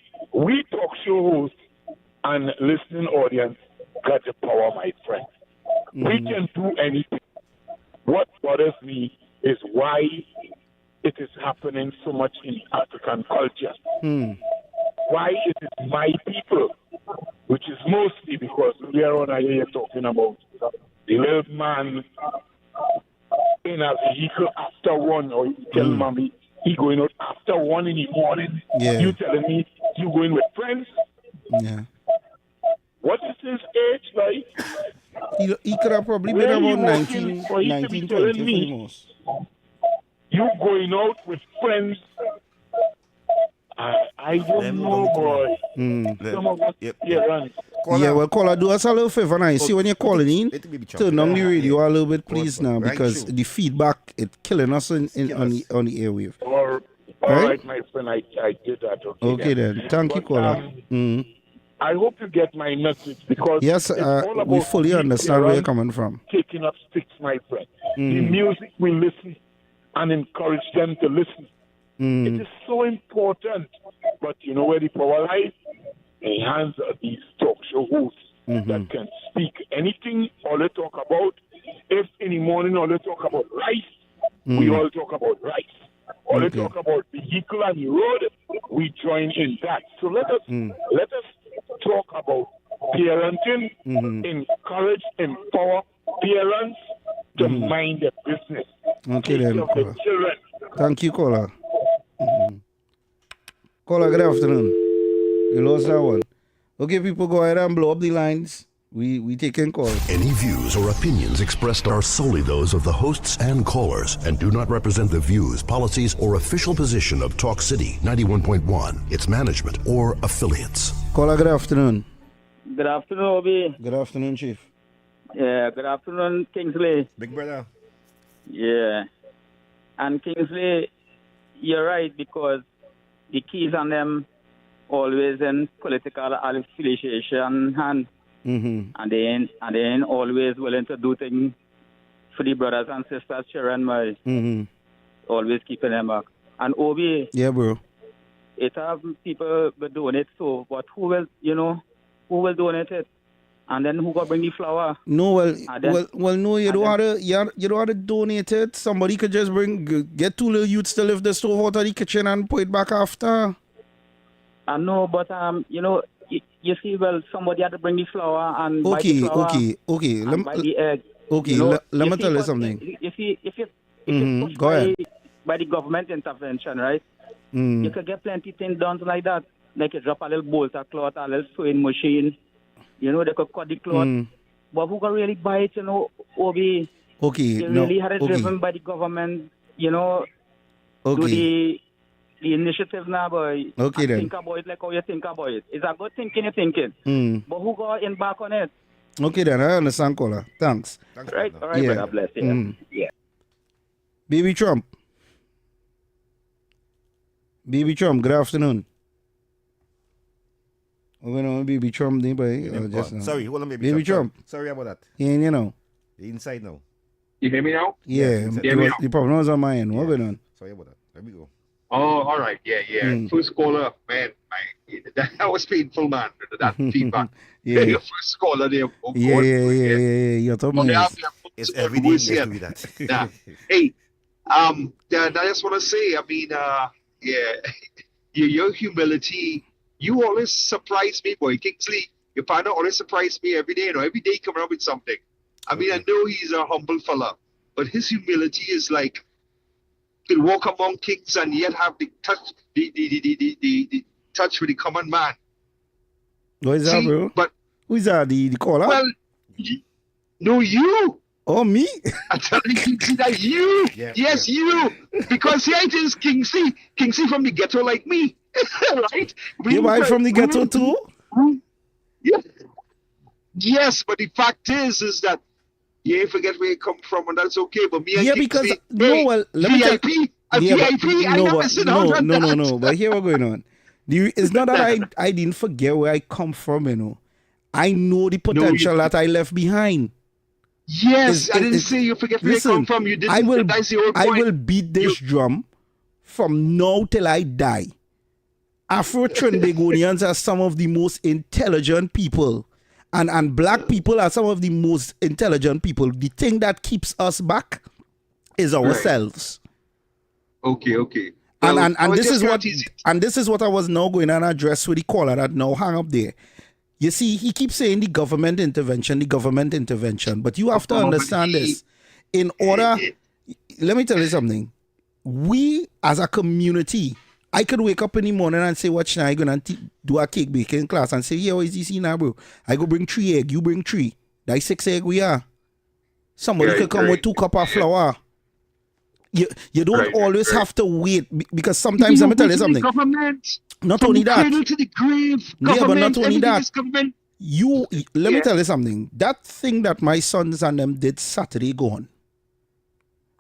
talk show hosts and listening audience got the power, my friend. We can do anything. What bothers me is why it is happening so much in African culture. Why it is my people, which is mostly because we are on here talking about the little man in a vehicle after 1, or he tell mommy he going out after 1 in the morning. Yeah. You telling me you going with friends? Yeah. What is his age like? He could have probably Where been he about working 19, for him to be 19 telling 20 for me? the most. You going out with friends? I don't know, boy. Some of us parents. Yeah, well, caller, do us a little favor now. You see when you're calling in, turn down the radio a little bit, please, now, because the feedback it's killing us on the airwave. All right, my friend, I did that. Okay then. Thank you, caller. I hope you get my message, because Yes, it's all about we fully the understand where you're parents coming from. taking up sticks, my friend. The music we listen and encourage them to listen. It is so important. But you know where the power lies? In the hands of these talk show hosts that can speak anything all they talk about. If in the morning all they talk about rice, we all talk about rice. All they talk about vehicle and the road, we join in that. So let us talk about parenting, encourage, empower parents to mind their business. Okay Take then, care of the caller. children. Thank you, caller. Caller, good afternoon. You lost that one. Okay, people, go ahead and blow up the lines. We taking calls. Any views or opinions expressed are solely those of the hosts and callers and do not represent the views, policies, or official position of Talk City 91.1, its management, or affiliates. Caller, good afternoon. Good afternoon, Obi. Good afternoon, Chief. Yeah, good afternoon, Kingsley. Big brother. Yeah. And Kingsley, you're right, because the keys on them always in political affiliation and they ain't always willing to do things for the brothers and sisters, children, always keeping them back. And Obi, Yeah, bro. it have people will donate, so but who will donate it? And then who gonna bring the flour? No, then- no. You don't have to donate it. Somebody could just get two little youths to lift the stove out of the kitchen and put it back after. I know, but you see, well, somebody had to bring the flour and buy the flour Okay. and buy the egg. Okay, let me tell you something. If it's pushed Go ahead. by the government intervention, right? You could get plenty things done like that. Like you drop a little bolt of cloth, a little sewing machine. You know, they could cut the cloth. But who can really buy it, Obi? Okay, You really had it driven by the government, do the initiative now, boy. Okay, then. Think about it like how you think about it. It's a good thinking you're thinking. But who got in back on it? Okay, then. I understand, caller. Thanks. Right? All right, Yeah. brother. Bless you. Yeah. Baby Trump. Baby Trump, good afternoon. We're going on Baby Trump, just now. Sorry, hold on, Baby Trump. Sorry about that. Yeah, you know. The inside now. You hear me now? Yeah, the problem was on my end. What going on? Sorry about that. Let me go. Oh, all right. Yeah. First caller, man. That was painful, man. That feedback. Yeah. Your first caller there. Oh, Yeah. You're talking about It's every day you have to do that. Yeah. Hey, I just want to say, I mean, your humility, you always surprise me, boy. Kingsley, your partner always surprise me every day. Every day coming up with something. I mean, I know he's a humble fella, but his humility is like, he'll walk among kings and yet have the touch, the touch with the common man. What is that, bro? But who is that? The caller? well, no, you. Oh, me? I'm telling you, Kingsley, that you. Yeah, Yes, you. Because here it is, Kingsley from the ghetto like me, right? You buy from the ghetto too? Yeah. Yes, but the fact is that you ain't forget where you come from, and that's okay. But me and Yeah, Kingsley, because let me tell VIP, I never sit down on that. No. But here what's going on. It's not that I didn't forget where I come from, I know the potential that I left behind. Yes, I didn't say you forget where you come from. You didn't. That's the whole point. I will beat this drum from now till I die. Afro-Trinbagonians are some of the most intelligent people. And black people are some of the most intelligent people. The thing that keeps us back is ourselves. Okay. And Well, this is what I was now going to address with the caller that now hang up there. You see, he keeps saying the government intervention, but you have to understand this. In order, let me tell you something. We, as a community, I could wake up in the morning and say, watch now, I'm going to do a cake baking class and say, yeah, what is this now, bro? I go bring 3 egg, you bring 3. That's 6 egg we are. Somebody could come with 2 cup of flour. You don't always have to wait because sometimes, let me tell you something. Government, not only that. Cradle to the grave. Yeah, but not only that. Government. Let me tell you something. That thing that my sons and them did Saturday gone.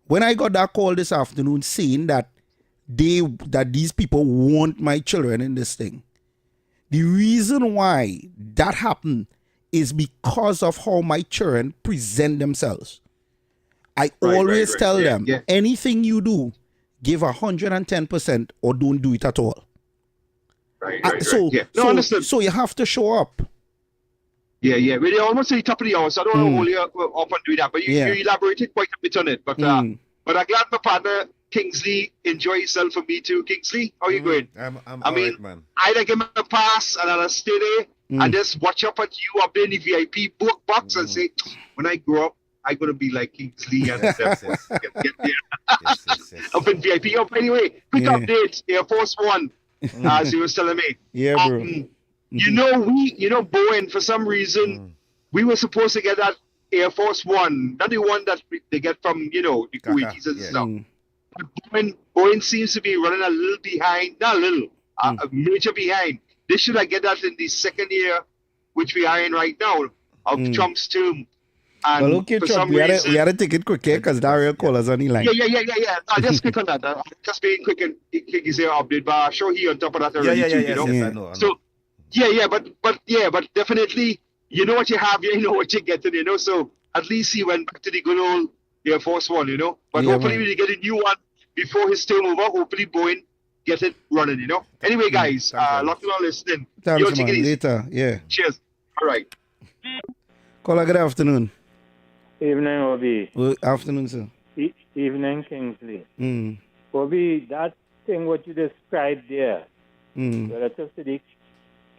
When I got that call this afternoon saying that these people want my children in this thing, the reason why that happened is because of how my children present themselves. I always tell them, anything you do, give 110% or don't do it at all. So you have to show up. Yeah. We're almost at the top of the hour, so I don't want to hold you up and do that. But you elaborated quite a bit on it. But I'm glad my partner Kingsley enjoy yourself for me too. Kingsley, how you going? I mean, right, man. I'd give him a pass and I'll stay there and just watch up at you up there in the VIP box and say, when I grow up, I'm going to be like Kingsley and get there. Up in VIP. Anyway, quick update. Air Force One, as you were telling me. Yeah, bro. Boeing, for some reason, we were supposed to get that Air Force One, not the one that they get from, the Kuwaitis and stuff. But Boeing seems to be running a little behind, not a little, a major behind. They should have get that in the second year, which we are in right now, of Trump's term. And well, okay, Trump, we had to take it quick because Dario callers on the line. Yeah. Just quick on that. Just being quick and is there update, but I'm sure he on top of that already too, Yes, I know. So, but definitely, you know what you have, you know what you're getting, So at least he went back to the good old Air Force One, But hopefully we get a new one before his term over. Hopefully Boeing get it running, Anyway, guys, lot of you are listening. Thanks, man. Later, yeah. Cheers. All right. Caller, good afternoon. Evening, Obi. Good afternoon, sir. Evening, Kingsley. Obi, that thing what you described there, relative to the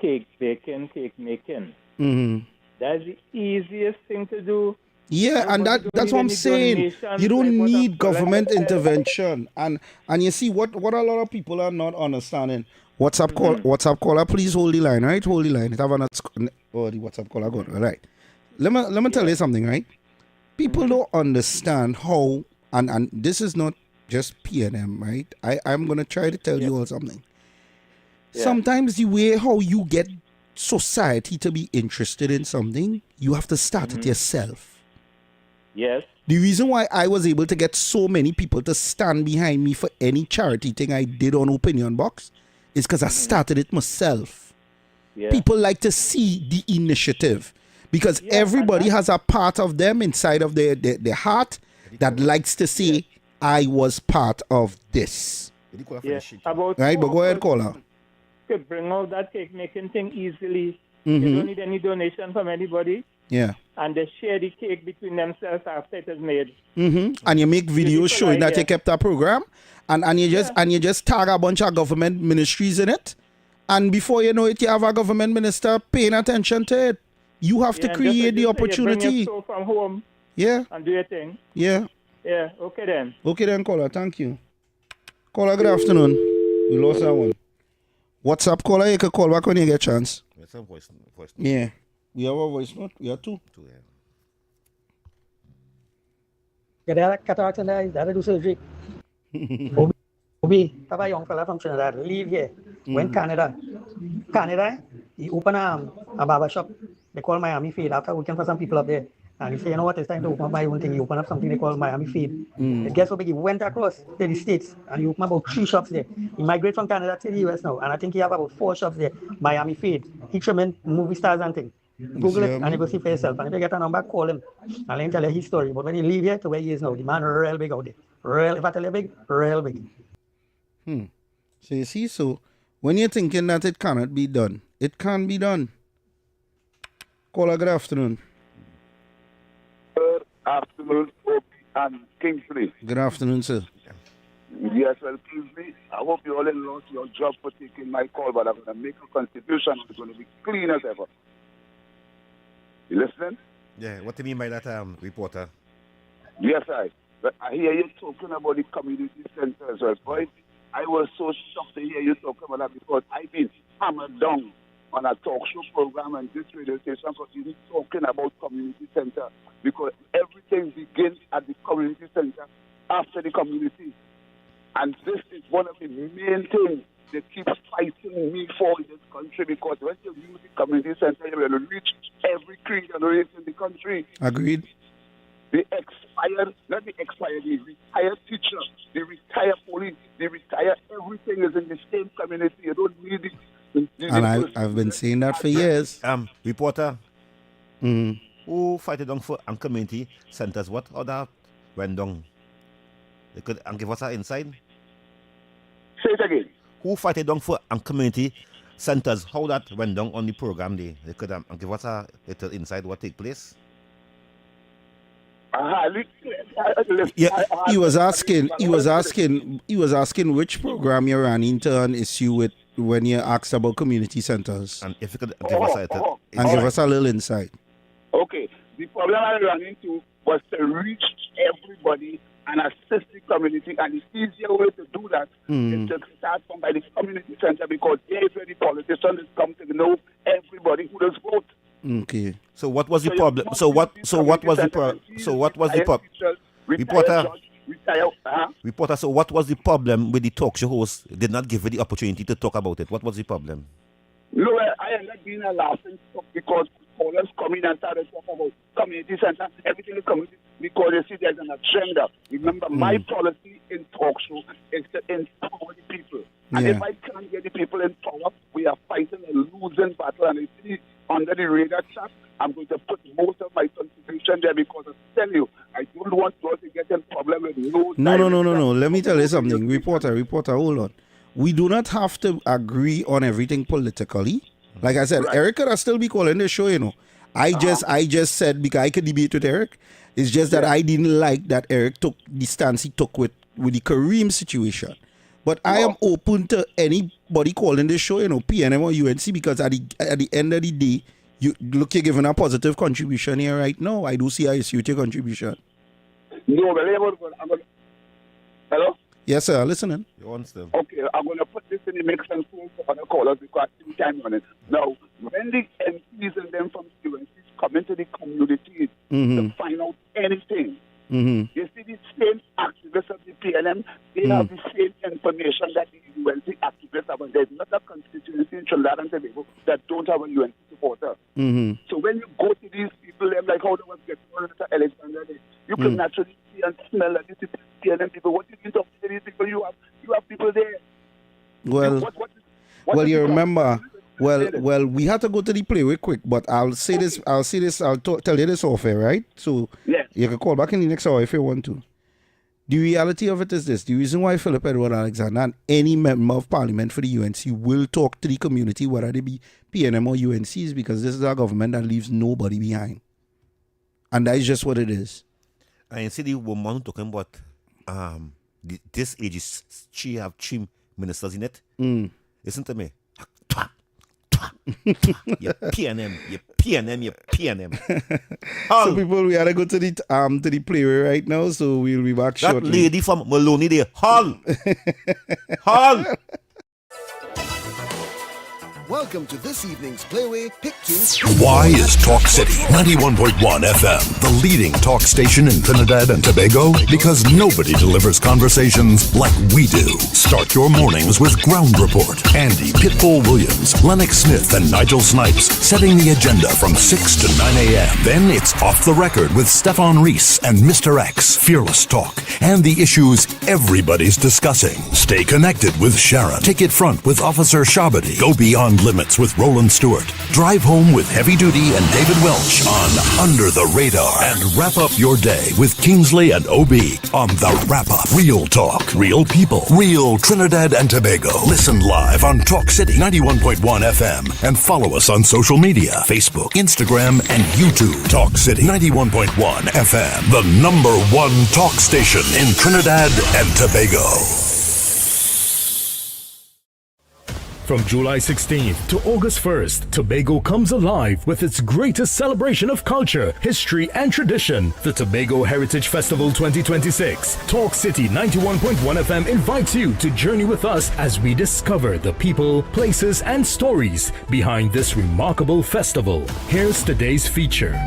cake baking, cake making, that's the easiest thing to do. Yeah, and that's what I'm saying. You don't need government intervention. And you see what a lot of people are not understanding. WhatsApp caller, please hold the line, right? Hold the line. The WhatsApp caller gone. All right. Let me tell you something, right? People don't understand how, and this is not just PNM, right? I'm going to try to tell you all something. Yeah. Sometimes the way how you get society to be interested in something, you have to start it yourself. Yes. The reason why I was able to get so many people to stand behind me for any charity thing I did on Opinion Box is because I started it myself. Yeah. People like to see the initiative. Because everybody has a part of them inside of their heart that likes to say, I was part of this. Right, but go ahead, caller. Could bring out that cake making thing easily. You don't need any donation from anybody. Yeah. And they share the cake between themselves after it is made. And you make videos showing that you kept a program, and you just tag a bunch of government ministries in it, and before you know it, you have a government minister paying attention to it. You have to create the opportunity. You bring your from home. Yeah. And do your thing. Yeah. Yeah. Okay then. Okay then, caller. Thank you. Caller, good afternoon. We lost that one. WhatsApp caller, you can call back when you get a chance. Voice note. Yeah. We have a voice note. We have two. Kaya that do surgery. Obi, a young fella from Trinidad, live here, went Canada, he opened a barber shop, they call Miami Feed, after working for some people up there, and he said, you know what, it's time to open up my own thing, he opened up something they call Miami Feed. And guess what, he went across to the States, and he opened about 3 shops there. He migrated from Canada to the US now, and I think he have about 4 shops there, Miami Feed. He trimming movie stars and things. Google it and you go see for yourself. And if you get a number, call him. And let him tell you his story. But when you leave here to where he is now, the man real big out there. If I tell you big, real big. So you see, so when you're thinking that it cannot be done, it can be done. Caller, good afternoon. Good afternoon, Obi and Kingsley. Good afternoon, sir. Yes, well, Kingsley, I hope you all lost your job for taking my call, but I'm going to make a constitution that's going to be clean as ever. You listening? Yeah, what do you mean by that, reporter? Yes, I. But I hear you talking about the community centers, right, boy? I was so shocked to hear you talking about that because I've been hammered down on a talk show program and this radio station for even talking about community center because everything begins at the community center after the community. And this is one of the main things they keep fighting me for in this country because when you use the community center, you will reach every creed and race in the country. Agreed. The retired teacher, the retired police, the retired everything is in the same community. You don't need it. And I've been saying that for years. Reporter, who fighted down for community centers? What other went down? They could give us an insight. Say it again. Who fighted down for community centers? How that went down on the program day? They could give us a little insight what take place. Yeah, he was asking which program you ran into an issue with when you asked about community centers. And if you could give us give us a little insight. Okay, the problem I ran into was to reach everybody and assist the community, and the easier way to do that is to start from by the community center because there's where the politicians come to know everybody who does vote. Okay. So what was the problem? So what was the problem? Reporter, so what was the problem with the talk show host did not give you the opportunity to talk about it? What was the problem? No, I ended up being a laughing stock because callers come in and start to talk about community center, everything is community because they see there's an agenda. Remember, my policy in talk show is to empower the people. And if I can't get the people in power, we are fighting a losing battle. And I see under the radar chat, I'm going to put most of my contribution there because I tell you, I don't want to get in problem with No. Let me tell you something. Reporter, hold on. We do not have to agree on everything politically. Like I said, Eric could still be calling the show, you know. I just said because I could debate with Eric. It's just that I didn't like that Eric took the stance he took with the Kareem situation. But I am open to anybody calling this show, you know, PNM or UNC, because at the end of the day, you're giving a positive contribution here right now. I do see a issue with your contribution. No, but hello? Yes, sir, listening. You understand? Okay, I'm going to put this in the mix and phone for other callers because I'm time on it. Now, when the MPs and them from the UNCs come into the community to find out anything, you see the same activists of the PNM, they have the same information that the UNC activists have. There's not a constituency in Trinidad and Tobago that don't have a UNC supporter. So when you go to these people, they're like, how do I get to Alexander? You can naturally see and smell that these PNM people. What you can talk to these people? You have people there. Well, you remember. Well, we had to go to the play real quick, but I'll tell you this off air, right? So you can call back in the next hour if you want to. The reality of it is this: the reason why Philip Edward Alexander and any member of parliament for the UNC will talk to the community, whether they be PNM or UNC, is because this is a government that leaves nobody behind. And that is just what it is. I see the woman talking about this age is she have 3 ministers in it. Listen to me. You PNM. So people, we gotta go to the playway right now, so we'll be back shortly. That lady from Maloney there, Hall. Welcome to this evening's Playway Pick 2. Why is Talk City 91.1 FM the leading talk station in Trinidad and Tobago? Because nobody delivers conversations like we do. Start your mornings with Ground Report. Andy Pitbull Williams, Lennox Smith, and Nigel Snipes setting the agenda from 6 to 9 a.m. Then it's Off the Record with Stefan Reese and Mr. X, Fearless Talk, and the issues everybody's discussing. Stay connected with Sharon. Ticket Front with Officer Shabadi. Go Beyond Limits with Roland Stewart. Drive Home with Heavy Duty and David Welch on Under the Radar. And wrap up your day with Kingsley and OB on The Wrap Up. Real talk, real people, real Trinidad and Tobago. Listen live on Talk City 91.1 FM and follow us on social media, Facebook, Instagram, and YouTube. Talk City 91.1 FM, the #1 talk station in Trinidad and Tobago. From July 16th to August 1st, Tobago comes alive with its greatest celebration of culture, history, and tradition, the Tobago Heritage Festival 2026. Talk City 91.1 FM invites you to journey with us as we discover the people, places, and stories behind this remarkable festival. Here's today's feature.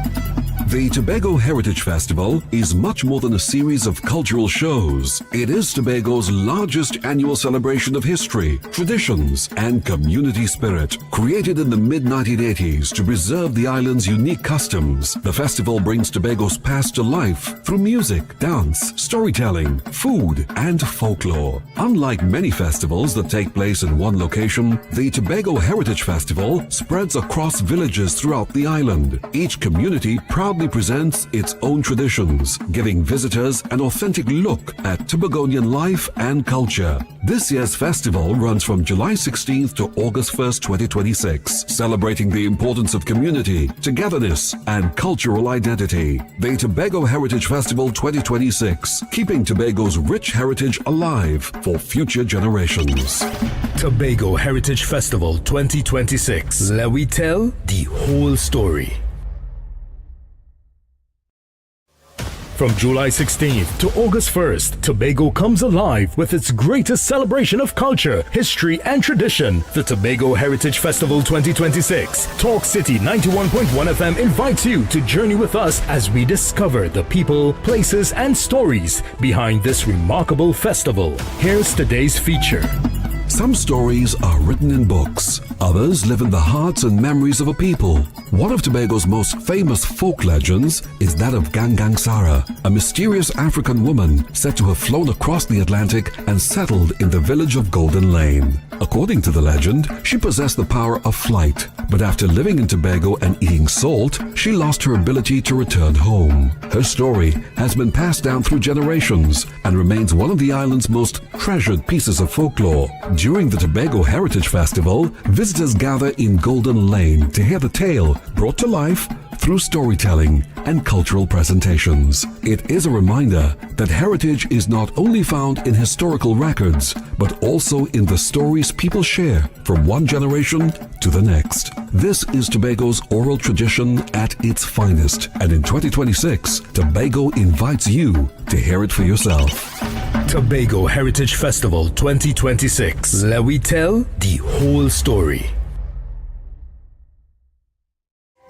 The Tobago Heritage Festival is much more than a series of cultural shows. It is Tobago's largest annual celebration of history, traditions, and community spirit. Created in the mid-1980s to preserve the island's unique customs, the festival brings Tobago's past to life through music, dance, storytelling, food, and folklore. Unlike many festivals that take place in one location, the Tobago Heritage Festival spreads across villages throughout the island. Each community proudly presents its own traditions, giving visitors an authentic look at Tobagonian life and culture. This year's festival runs from July 16th to August 1st, 2026, celebrating the importance of community, togetherness, and cultural identity. The Tobago Heritage Festival 2026, keeping Tobago's rich heritage alive for future generations. Tobago Heritage Festival 2026. Let we tell the whole story. From July 16th to August 1st, Tobago comes alive with its greatest celebration of culture, history, and tradition, the Tobago Heritage Festival 2026. Talk City 91.1 FM invites you to journey with us as we discover the people, places, and stories behind this remarkable festival. Here's today's feature. Some stories are written in books. Others live in the hearts and memories of a people. One of Tobago's most famous folk legends is that of Gangang Sara, a mysterious African woman said to have flown across the Atlantic and settled in the village of Golden Lane. According to the legend, she possessed the power of flight, but after living in Tobago and eating salt, she lost her ability to return home. Her story has been passed down through generations and remains one of the island's most treasured pieces of folklore. During the Tobago Heritage Festival, visitors gather in Golden Lane to hear the tale brought to life through storytelling and cultural presentations. It is a reminder that heritage is not only found in historical records, but also in the stories people share from one generation to the next. This is Tobago's oral tradition at its finest, and in 2026, Tobago invites you to hear it for yourself. Tobago Heritage Festival 2026. Let we tell the whole story.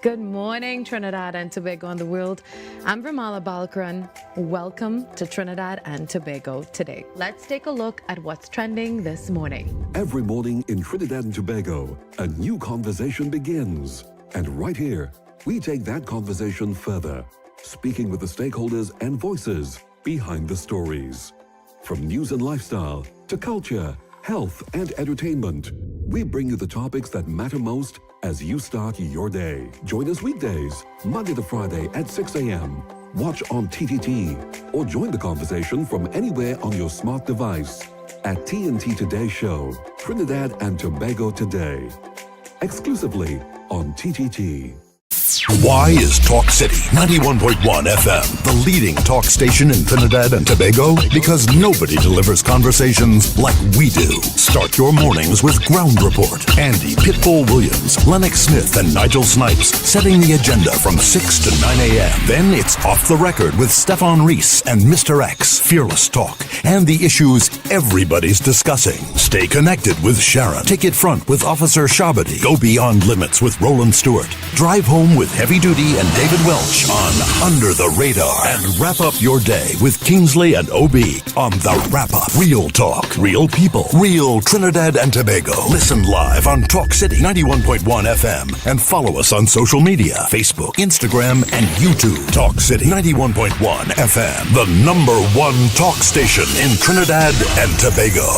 Good morning, Trinidad and Tobago and the world. I'm Ramala Balkaran. Welcome to Trinidad and Tobago today. Let's take a look at what's trending this morning. Every morning in Trinidad and Tobago, a new conversation begins. And right here, we take that conversation further, speaking with the stakeholders and voices behind the stories. From news and lifestyle to culture, health, and entertainment, we bring you the topics that matter most as you start your day. Join us weekdays, Monday to Friday at 6 a.m. Watch on TTT or join the conversation from anywhere on your smart device at TNT Today Show, Trinidad and Tobago Today. Exclusively on TTT. Why is Talk City 91.1 FM the leading talk station in Trinidad and Tobago? Because nobody delivers conversations like we do. Start your mornings with Ground Report. Andy Pitbull Williams, Lennox Smith, and Nigel Snipes setting the agenda from 6 to 9 a.m. Then it's Off the Record with Stefan Reese and Mr. X, Fearless Talk, and the issues everybody's discussing. Stay connected with Sharon. Take it front with Officer Shabadi. Go beyond limits with Roland Stewart. Drive home with Heavy Duty and David Welch on Under the Radar. And wrap up your day with Kingsley and OB on The Wrap Up. Real talk, real people, real Trinidad and Tobago. Listen live on Talk City 91.1 FM and follow us on social media, Facebook, Instagram, and YouTube. Talk City 91.1 FM, the #1 talk station in Trinidad and Tobago.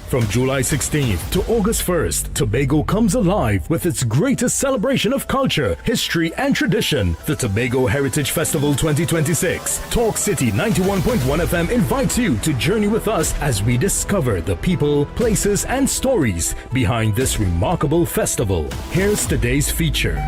From July 16th to August 1st, Tobago comes alive with its greatest celebration of culture, history, and tradition, the Tobago Heritage Festival 2026. Talk City 91.1 FM invites you to journey with us as we discover the people, places, and stories behind this remarkable festival. Here's today's feature.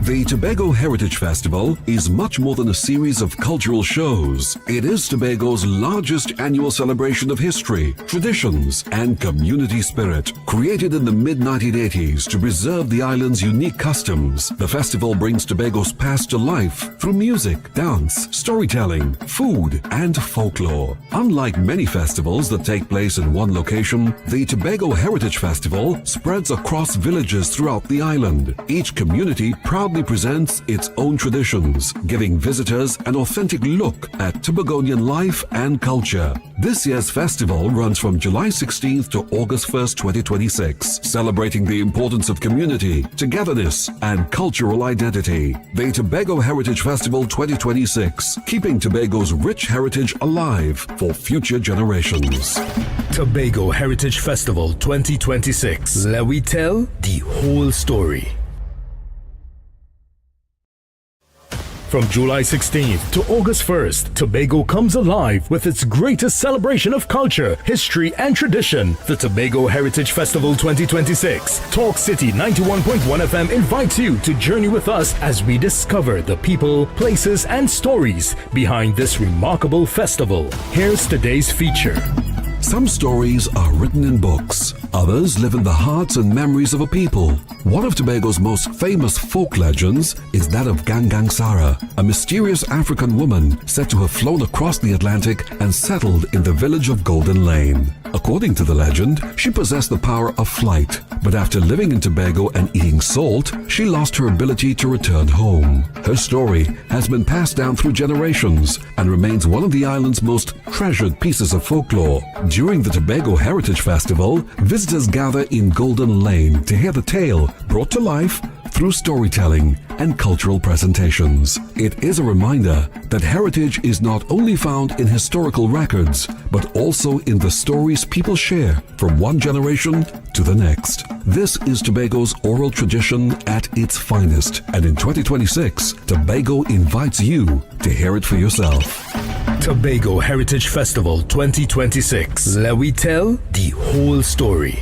The Tobago Heritage Festival is much more than a series of cultural shows. It is Tobago's largest annual celebration of history, traditions, and community spirit. Created in the mid-1980s to preserve the island's unique customs, the festival brings Tobago's past to life through music, dance, storytelling, food, and folklore. Unlike many festivals that take place in one location, the Tobago Heritage Festival spreads across villages throughout the island. Each community proudly presents its own traditions, giving visitors an authentic look at Tobagonian life and culture. This year's festival runs from July 16th to August 1st, 2026, celebrating the importance of community, togetherness, and cultural identity. The Tobago Heritage Festival 2026, keeping Tobago's rich heritage alive for future generations. Tobago Heritage Festival 2026. Let we tell the whole story. From July 16th to August 1st, Tobago comes alive with its greatest celebration of culture, history, and tradition. The Tobago Heritage Festival 2026. Talk City 91.1 FM invites you to journey with us as we discover the people, places, and stories behind this remarkable festival. Here's today's feature. Some stories are written in books. Others live in the hearts and memories of a people. One of Tobago's most famous folk legends is that of Gangang Sara, a mysterious African woman said to have flown across the Atlantic and settled in the village of Golden Lane. According to the legend, she possessed the power of flight, but after living in Tobago and eating salt, she lost her ability to return home. Her story has been passed down through generations and remains one of the island's most treasured pieces of folklore. During the Tobago Heritage Festival, visitors gather in Golden Lane to hear the tale brought to life through storytelling and cultural presentations. It is a reminder that heritage is not only found in historical records, but also in the stories people share from one generation to the next. This is Tobago's oral tradition at its finest, and in 2026, Tobago invites you to hear it for yourself. Tobago Heritage Festival 2026. Let we tell the whole story.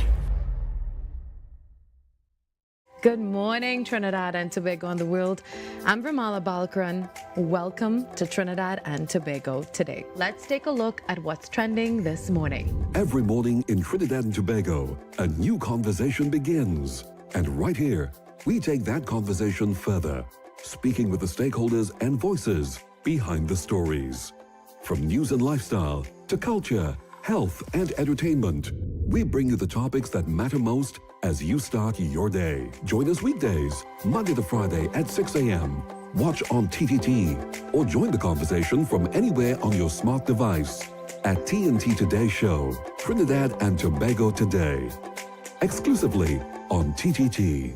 Good morning, Trinidad and Tobago and the world. I'm Ramala Balkaran. Welcome to Trinidad and Tobago today. Let's take a look at what's trending this morning. Every morning in Trinidad and Tobago, a new conversation begins. And right here, we take that conversation further, speaking with the stakeholders and voices behind the stories. From news and lifestyle to culture, health, and entertainment, we bring you the topics that matter most as you start your day. Join us weekdays, Monday to Friday at 6 a.m. Watch on TTT or join the conversation from anywhere on your smart device at TNT Today Show, Trinidad and Tobago Today, exclusively on TTT.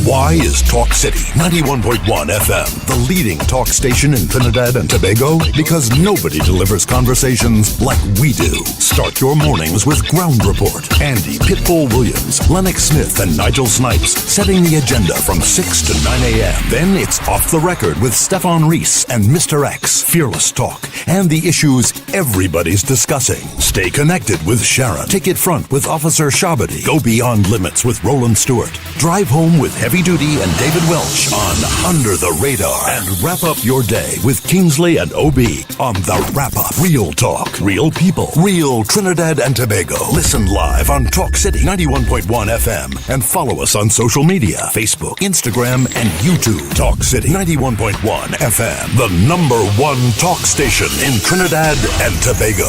Why is Talk City 91.1 FM the leading talk station in Trinidad and Tobago? Because nobody delivers conversations like we do. Start your mornings with Ground Report. Andy Pitbull Williams, Lennox Smith, and Nigel Snipes setting the agenda from 6 to 9 a.m. Then it's Off the Record with Stefan Reese and Mr. X, Fearless Talk, and the issues everybody's discussing. Stay connected with Sharon. Ticket Front with Officer Shabadi. Go Beyond Limits with Roland Stewart. Drive Home with Heavy Duty and David Welch on Under the Radar. And wrap up your day with Kingsley and OB on The Wrap Up. Real talk, real people, real Trinidad and Tobago. Listen live on Talk City 91.1 FM and follow us on social media, Facebook, Instagram, and YouTube. Talk City 91.1 FM, the #1 talk station in Trinidad and Tobago.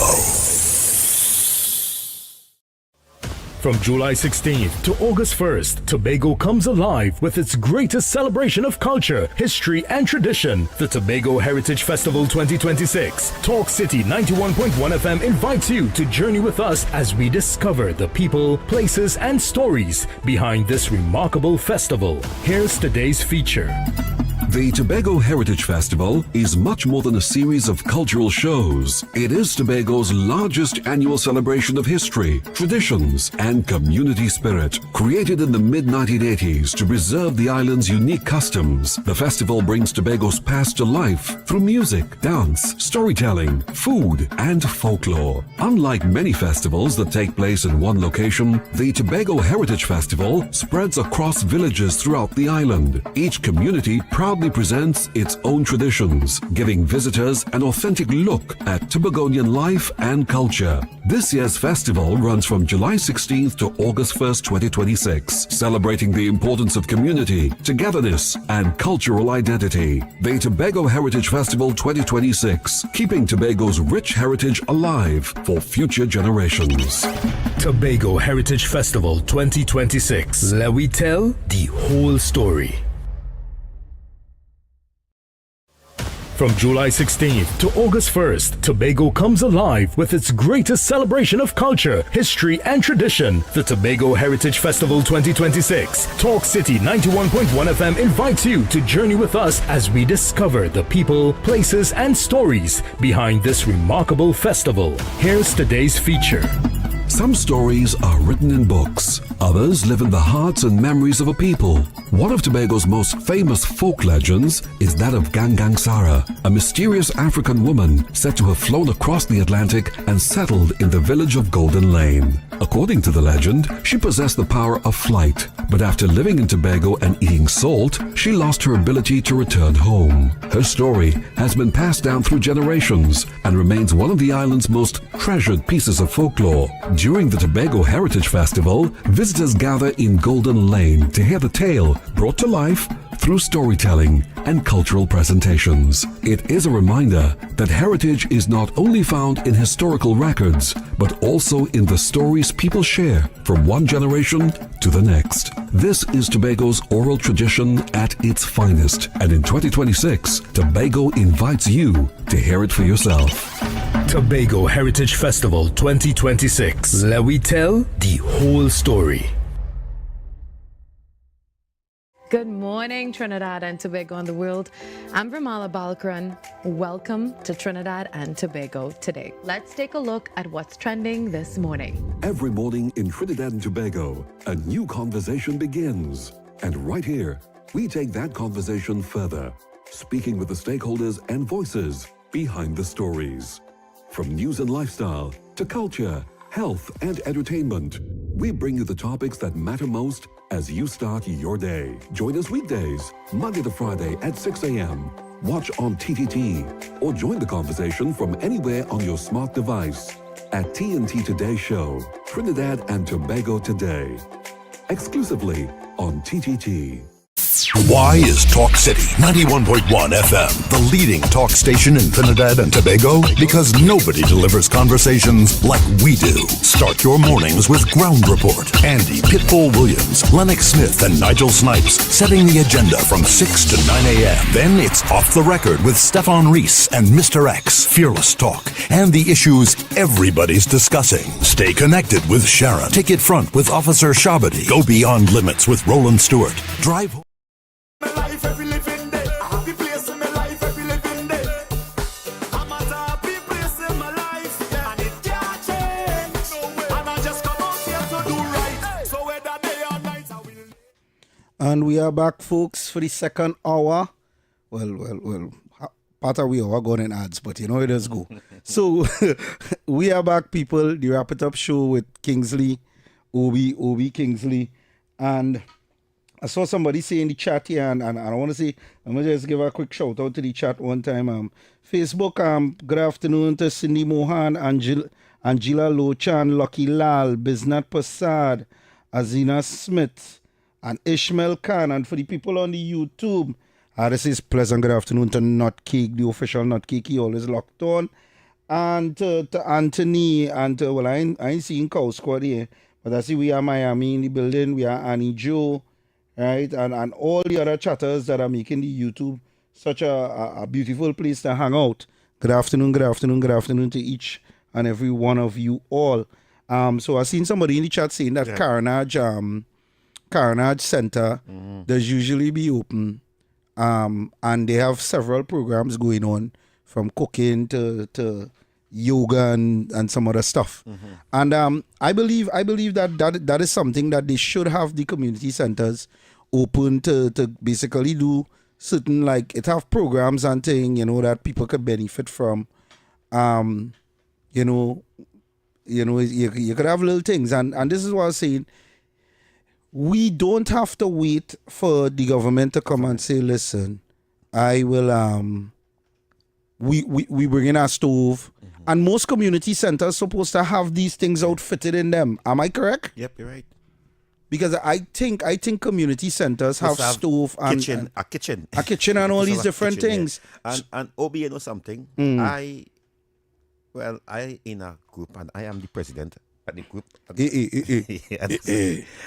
From July 16th to August 1st, Tobago comes alive with its greatest celebration of culture, history, and tradition. The Tobago Heritage Festival 2026. Talk City 91.1 FM invites you to journey with us as we discover the people, places, and stories behind this remarkable festival. Here's today's feature. The Tobago Heritage Festival is much more than a series of cultural shows. It is Tobago's largest annual celebration of history, traditions, and community spirit. Created in the mid-1980s to preserve the island's unique customs, the festival brings Tobago's past to life through music, dance, storytelling, food, and folklore. Unlike many festivals that take place in one location, the Tobago Heritage Festival spreads across villages throughout the island. Each community proudly presents its own traditions, giving visitors an authentic look at Tobagonian life and culture. This year's festival runs from July 16th to August 1st, 2026, celebrating the importance of community, togetherness, and cultural identity. The Tobago Heritage Festival 2026, keeping Tobago's rich heritage alive for future generations. Tobago Heritage Festival 2026. Let we tell the whole story. From July 16th to August 1st, Tobago comes alive with its greatest celebration of culture, history, and tradition, the Tobago Heritage Festival 2026. Talk City 91.1 FM invites you to journey with us as we discover the people, places, and stories behind this remarkable festival. Here's today's feature. Some stories are written in books. Others live in the hearts and memories of a people. One of Tobago's most famous folk legends is that of Gangang Sara, a mysterious African woman said to have flown across the Atlantic and settled in the village of Golden Lane. According to the legend, she possessed the power of flight, but after living in Tobago and eating salt, she lost her ability to return home. Her story has been passed down through generations and remains one of the island's most treasured pieces of folklore. During the Tobago Heritage Festival, visitors gather in Golden Lane to hear the tale brought to life through storytelling and cultural presentations. It is a reminder that heritage is not only found in historical records, but also in the stories people share from one generation to the next. This is Tobago's oral tradition at its finest, and in 2026, Tobago invites you to hear it for yourself. Tobago Heritage Festival 2026. Let we tell the whole story. Good morning, Trinidad and Tobago and the world. I'm Vermala Balkaran. Welcome to Trinidad and Tobago today. Let's take a look at what's trending this morning. Every morning in Trinidad and Tobago, a new conversation begins. And right here, we take that conversation further, speaking with the stakeholders and voices behind the stories. From news and lifestyle to culture, health, and entertainment, we bring you the topics that matter most as you start your day. Join us weekdays, Monday to Friday at 6 a.m. Watch on TTT or join the conversation from anywhere on your smart device at TNT Today Show, Trinidad and Tobago Today, exclusively on TTT. Why is Talk City 91.1 FM the leading talk station in Trinidad and Tobago? Because nobody delivers conversations like we do. Start your mornings with Ground Report. Andy Pitbull Williams, Lennox Smith, and Nigel Snipes setting the agenda from 6 to 9 a.m. Then it's Off the Record with Stefan Reese and Mr. X, Fearless Talk, and the issues everybody's discussing. Stay connected with Sharon. Take it front with Officer Shabadi. Go beyond limits with Roland Stewart. Drive And we are back, folks, for the second hour. Well, part of we are going in ads, but you know it does go. So, we are back, people. The Wrap It Up show with Kingsley, Obi Kingsley. And I saw somebody say in the chat here, and I want to say, I'm going to just give a quick shout out to the chat one time. Facebook, good afternoon to Cindy Mohan, Angela Lochan, Lucky Lal, Biznat Prasad, Azina Smith, and Ishmael Khan. And for the people on the YouTube, this is pleasant good afternoon to Nutcake, the official Nutcake. He always locked on. And to Anthony, and well, I ain't seeing Cow Squad here, but I see we are Miami in the building. We are Annie Joe, right? And all the other chatters that are making the YouTube such a beautiful place to hang out. Good afternoon to each and every one of you all. So I seen somebody in the chat saying that Carnage Center does usually be open and they have several programs going on, from cooking to yoga and some other stuff. And I believe that is something that they should have the community centers open to basically do certain, like, it have programs and thing, that people could benefit from. You could have little things, and this is what I was saying. We don't have to wait for the government to come and say, listen, I will we bring in our stove, and most community centers supposed to have these things outfitted in them. Am I correct? Yep, you're right. Because I think community centers have stove and a kitchen and all these different things. Yeah. And Obi, you know something? I in a group, and I am the president at the group.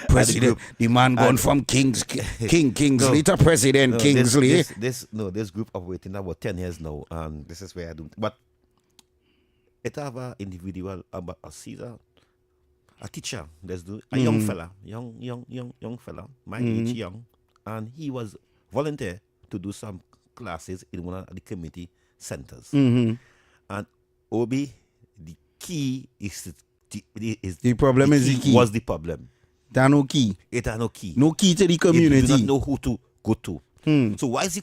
President, the man gone from Kingsley to President Kingsley. This group operating about 10 years now, and this is where I do. But it have an individual, a Caesar, a teacher. A young fella, young fella, my age, young, and he was volunteer to do some classes in one of the community centers. And Obi, the key is the problem is the key. Was the problem? There no key. It had no key. No key to the community. He do not know who to go to. So why is he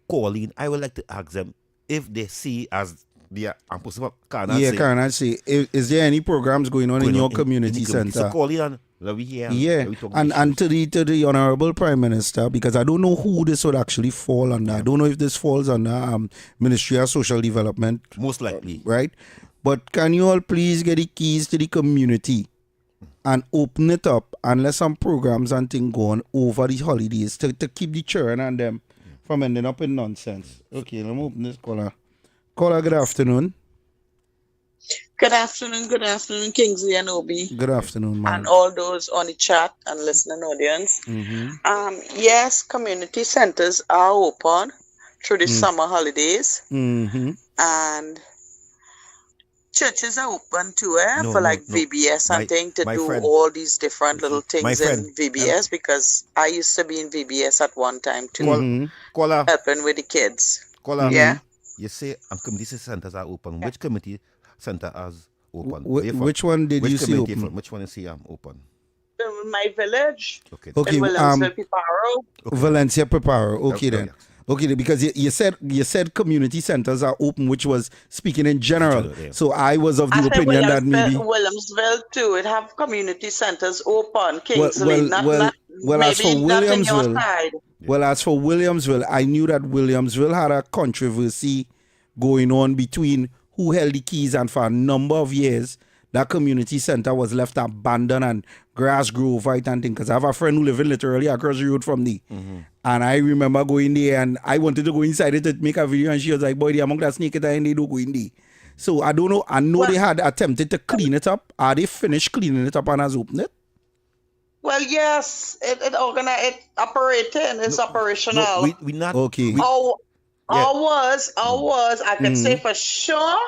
calling? I would like to ask them if they see as they are impossible. Cannot say. Is there any programs going on in your community center? So call in and we hear. Yeah, and to the Honorable Prime Minister, because I don't know who this would actually fall under. I don't know if this falls under Ministry of Social Development. Most likely. Right? But can you all please get the keys to the community and open it up and let some programs and things go on over the holidays to keep the children and them from ending up in nonsense. Okay, let me open this caller. Caller, good afternoon. Good afternoon, Kingsley and Obi. Good afternoon, ma'am. And all those on the chat and listening audience. Yes, community centers are open through the summer holidays. And churches are open too, for VBS and things to do friend, all these different little things in VBS, because I used to be in VBS at one time too, helping with the kids. Yeah. You say community centers are open. Which community center is open? Which one did you see open? Which one you see open? My village. Okay. In Valencia, Piparo. Okay. Valencia, Piparo. Okay then. Okay, because you said community centers are open, which was speaking in general. So I was of the opinion that maybe Williamsville too. It have community centers open. Kingsley, as for Williamsville, I knew that Williamsville had a controversy going on between who held the keys, and for a number of years that community center was left abandoned and grass grew over it and things. Because I have a friend who lived literally across the road from me. And I remember going there and I wanted to go inside it to make a video, and she was like, boy, the among that snake and they don't go in there. So I don't know. I know they had attempted to clean it up. Are they finished cleaning it up and has opened it? Well, yes, it operating. It's operational. No, we not okay. I can say for sure.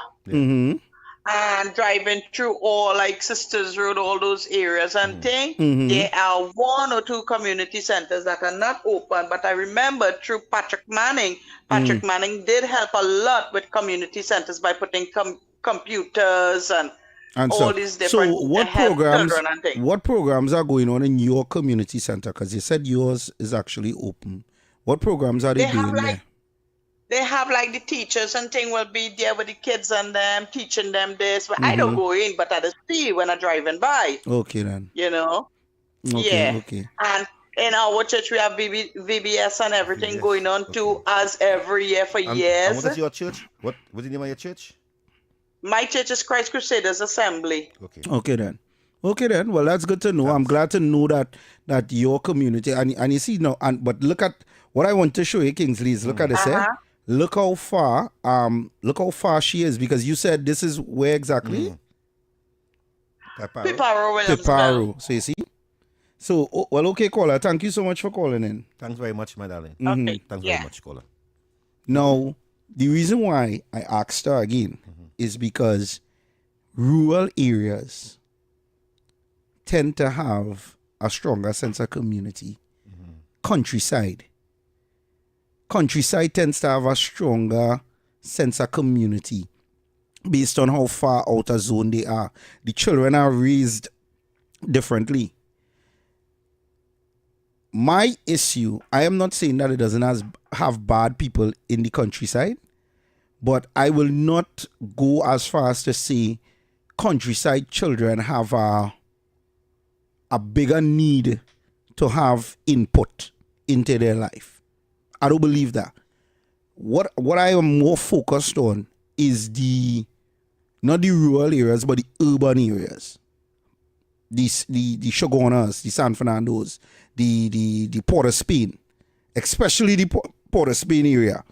And driving through all like Sisters Road, all those areas and things, there are one or two community centers that are not open. But I remember through Patrick Manning Manning did help a lot with community centers by putting computers and all these different what programs are going on in your community center? Because you said yours is actually open. What programs are they doing there? They have like the teachers and thing will be there with the kids and them, teaching them this. But I don't go in, but I just see when I'm driving by. Okay then. You know? Okay. And in our church, we have VBS and everything going on too, as every year for years. And what is your church? What's the name of your church? My church is Christ Crusaders Assembly. Okay then. Well, that's good to know. I'm glad to know that your community, and you see now, but look at what I want to show you, Kingsley, is look at this here. Look how far she is, because you said this is where exactly? Piparo. So you see? So, okay, caller. Thank you so much for calling in. Thanks very much, my darling. Okay. Thanks very much, caller. Now, the reason why I asked her again is because rural areas tend to have a stronger sense of community. Countryside, countryside tends to have a stronger sense of community based on how far out of zone they are. The children are raised differently. My issue, I am not saying that it doesn't have bad people in the countryside, but I will not go as far as to say countryside children have a bigger need to have input into their life. I don't believe that. What I am more focused on is not the rural areas, but the urban areas. The Shogunas, the San Fernandos, the Port of Spain, especially the Port of Spain area.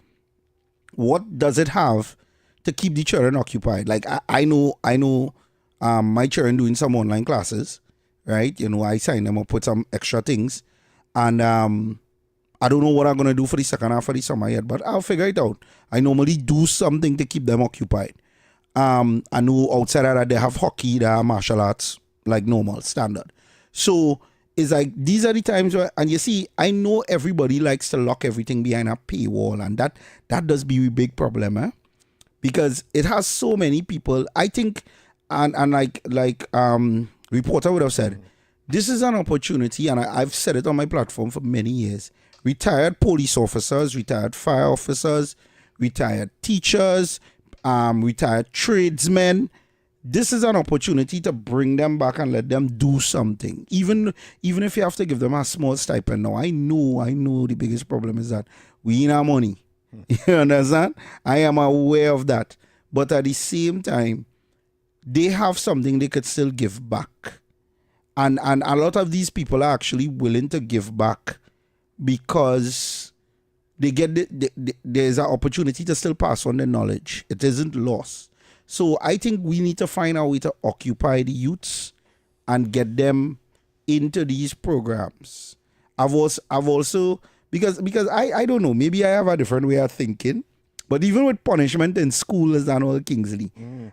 What does it have to keep the children occupied? Like I know my children doing some online classes, right? You know, I sign them up with some extra things, and I don't know what I'm gonna do for the second half of the summer yet, but I'll figure it out. I normally do something to keep them occupied. I know outside of that they have hockey, they have martial arts, like normal, standard. So it's like these are the times where, and you see, I know everybody likes to lock everything behind a paywall, and that does be a big problem, because it has so many people. I think, and like reporter would have said, this is an opportunity, and I've said it on my platform for many years. Retired police officers, retired fire officers, retired teachers, retired tradesmen. This is an opportunity to bring them back and let them do something. Even if you have to give them a small stipend. Now, I know the biggest problem is that we need our money. You understand? I am aware of that. But at the same time, they have something they could still give back. And a lot of these people are actually willing to give back because they get there's an opportunity to still pass on the knowledge. It isn't lost. So I think we need to find a way to occupy the youths and get them into these programs. I've also because I don't know, maybe I have a different way of thinking, but even with punishment in school, as I know, Kingsley,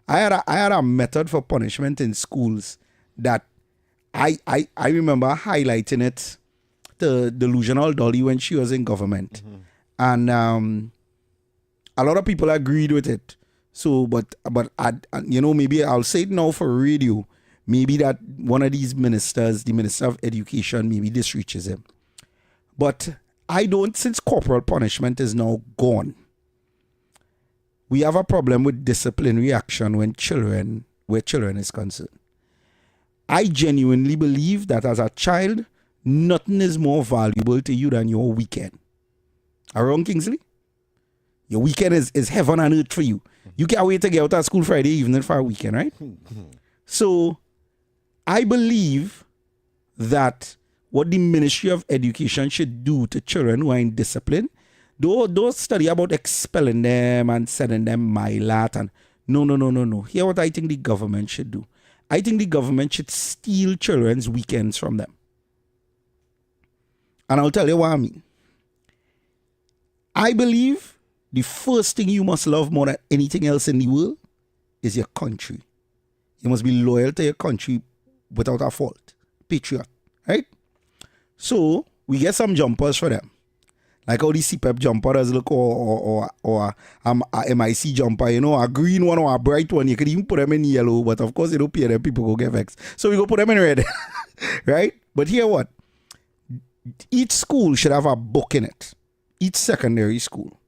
I had a method for punishment in schools that I remember highlighting it to Delusional Dolly when she was in government. And a lot of people agreed with it. So, but you know, maybe I'll say it now for radio. Maybe that one of these ministers, the Minister of Education, maybe this reaches him. But I don't, since corporal punishment is now gone, we have a problem with disciplinary action where children is concerned. I genuinely believe that as a child, nothing is more valuable to you than your weekend. Around Kingsley? Your weekend is heaven and earth for you. You can't wait to get out of school Friday evening for a weekend, right? So I believe that what the Ministry of Education should do to children who are in discipline, don't study about expelling them and sending them milat and no. Here's what I think the government should do. I think the government should steal children's weekends from them. And I'll tell you what I mean. I believe the first thing you must love more than anything else in the world is your country. You must be loyal to your country without a fault. Patriot, right? So we get some jumpers for them. Like how the CPEP jumper does look, or a MIC jumper, you know, a green one or a bright one. You can even put them in yellow, but of course, you don't pay them, people go get vexed. So we go put them in red, right? But here what? Each school should have a book in it. Each secondary school.